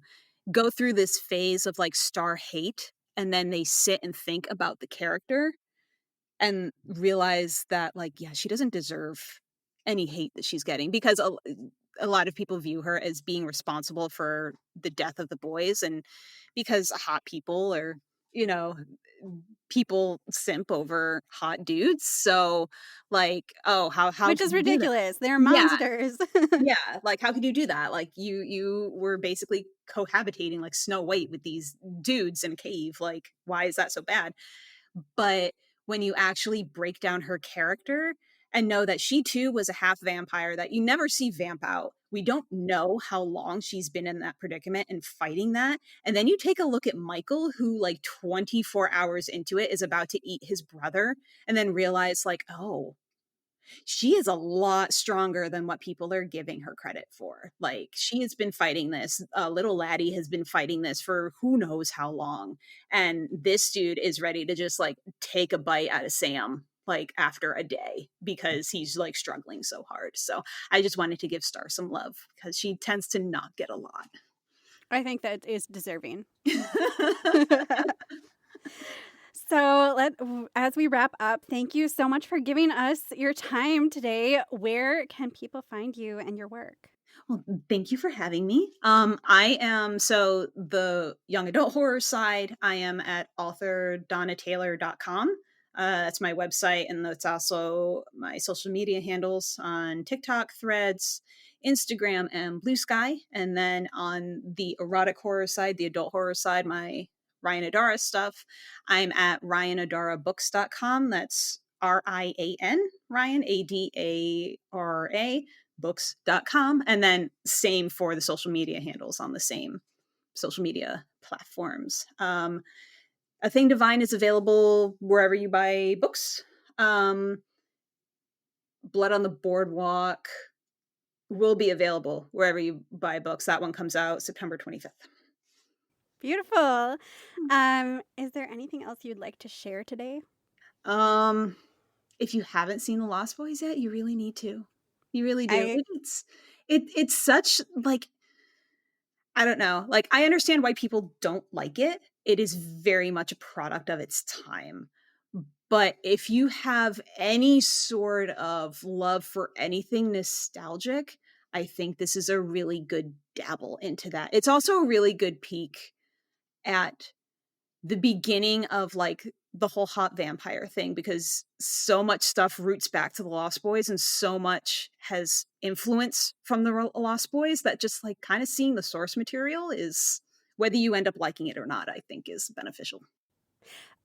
go through this phase of like Star hate, and then they sit and think about the character and realize that like, yeah, she doesn't deserve any hate that she's getting, because a lot of people view her as being responsible for the death of the boys, and because hot people are, you know, people simp over hot dudes. So like, oh, how Which could is you do that? ridiculous. They're Yeah. monsters. Yeah, like how could you do that? Like you were basically cohabitating like Snow White with these dudes in a cave. Like, why is that so bad? But when you actually break down her character and know that she too was a half vampire, that you never see vamp out, we don't know how long she's been in that predicament and fighting that. And then you take a look at Michael, who like 24 hours into it is about to eat his brother, and then realize like, oh, she is a lot stronger than what people are giving her credit for. Like, she has been fighting this. Little laddie has been fighting this for who knows how long. And this dude is ready to just like take a bite out of Sam like after a day because he's like struggling so hard. So I just wanted to give Star some love because she tends to not get a lot. I think that is deserving. So as we wrap up, thank you so much for giving us your time today. Where can people find you and your work? Well, thank you for having me. I am so the young adult horror side. I am at authordonnataylor.com. That's my website, and that's also my social media handles on TikTok, Threads, Instagram, and Blue Sky. And then on the erotic horror side, the adult horror side, my Ryan Adara stuff, I'm at ryanadara.books.com. That's RIAN, Ryan, ADARA books.com. And then same for the social media handles on the same social media platforms. A Thing Divine is available wherever you buy books. Blood on the Boardwalk will be available wherever you buy books. That one comes out September 25th. Beautiful. Is there anything else you'd like to share today? If you haven't seen The Lost Boys yet, you really need to. You really do. I It's such like, I don't know. Like, I understand why people don't like it. It is very much a product of its time. But if you have any sort of love for anything nostalgic, I think this is a really good dabble into that. It's also a really good peek at the beginning of like the whole hot vampire thing, because so much stuff roots back to the Lost Boys and so much has influence from the Lost Boys that just like kind of seeing the source material is, whether you end up liking it or not, I think is beneficial.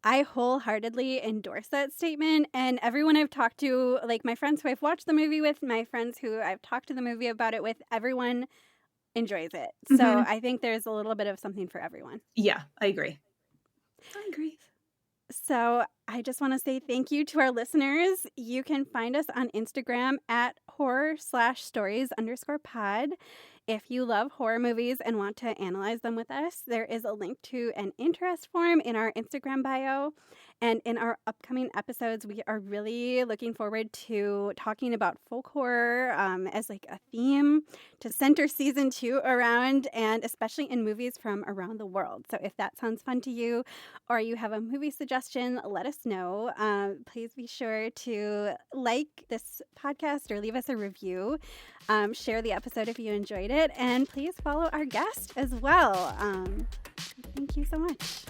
I wholeheartedly endorse that statement. And everyone I've talked to, like my friends who I've watched the movie with, my friends who I've talked to the movie about it with, everyone enjoys it. So I think there's a little bit of something for everyone. Yeah, I agree. I agree. So I just want to say thank you to our listeners. You can find us on Instagram at horror/stories_pod. If you love horror movies and want to analyze them with us, there is a link to an interest form in our Instagram bio. And in our upcoming episodes, we are really looking forward to talking about folk horror as like a theme to center season 2 around, and especially in movies from around the world. So if that sounds fun to you, or you have a movie suggestion, let us know. Please be sure to like this podcast or leave us a review. Share the episode if you enjoyed it, and please follow our guest as well. Thank you so much.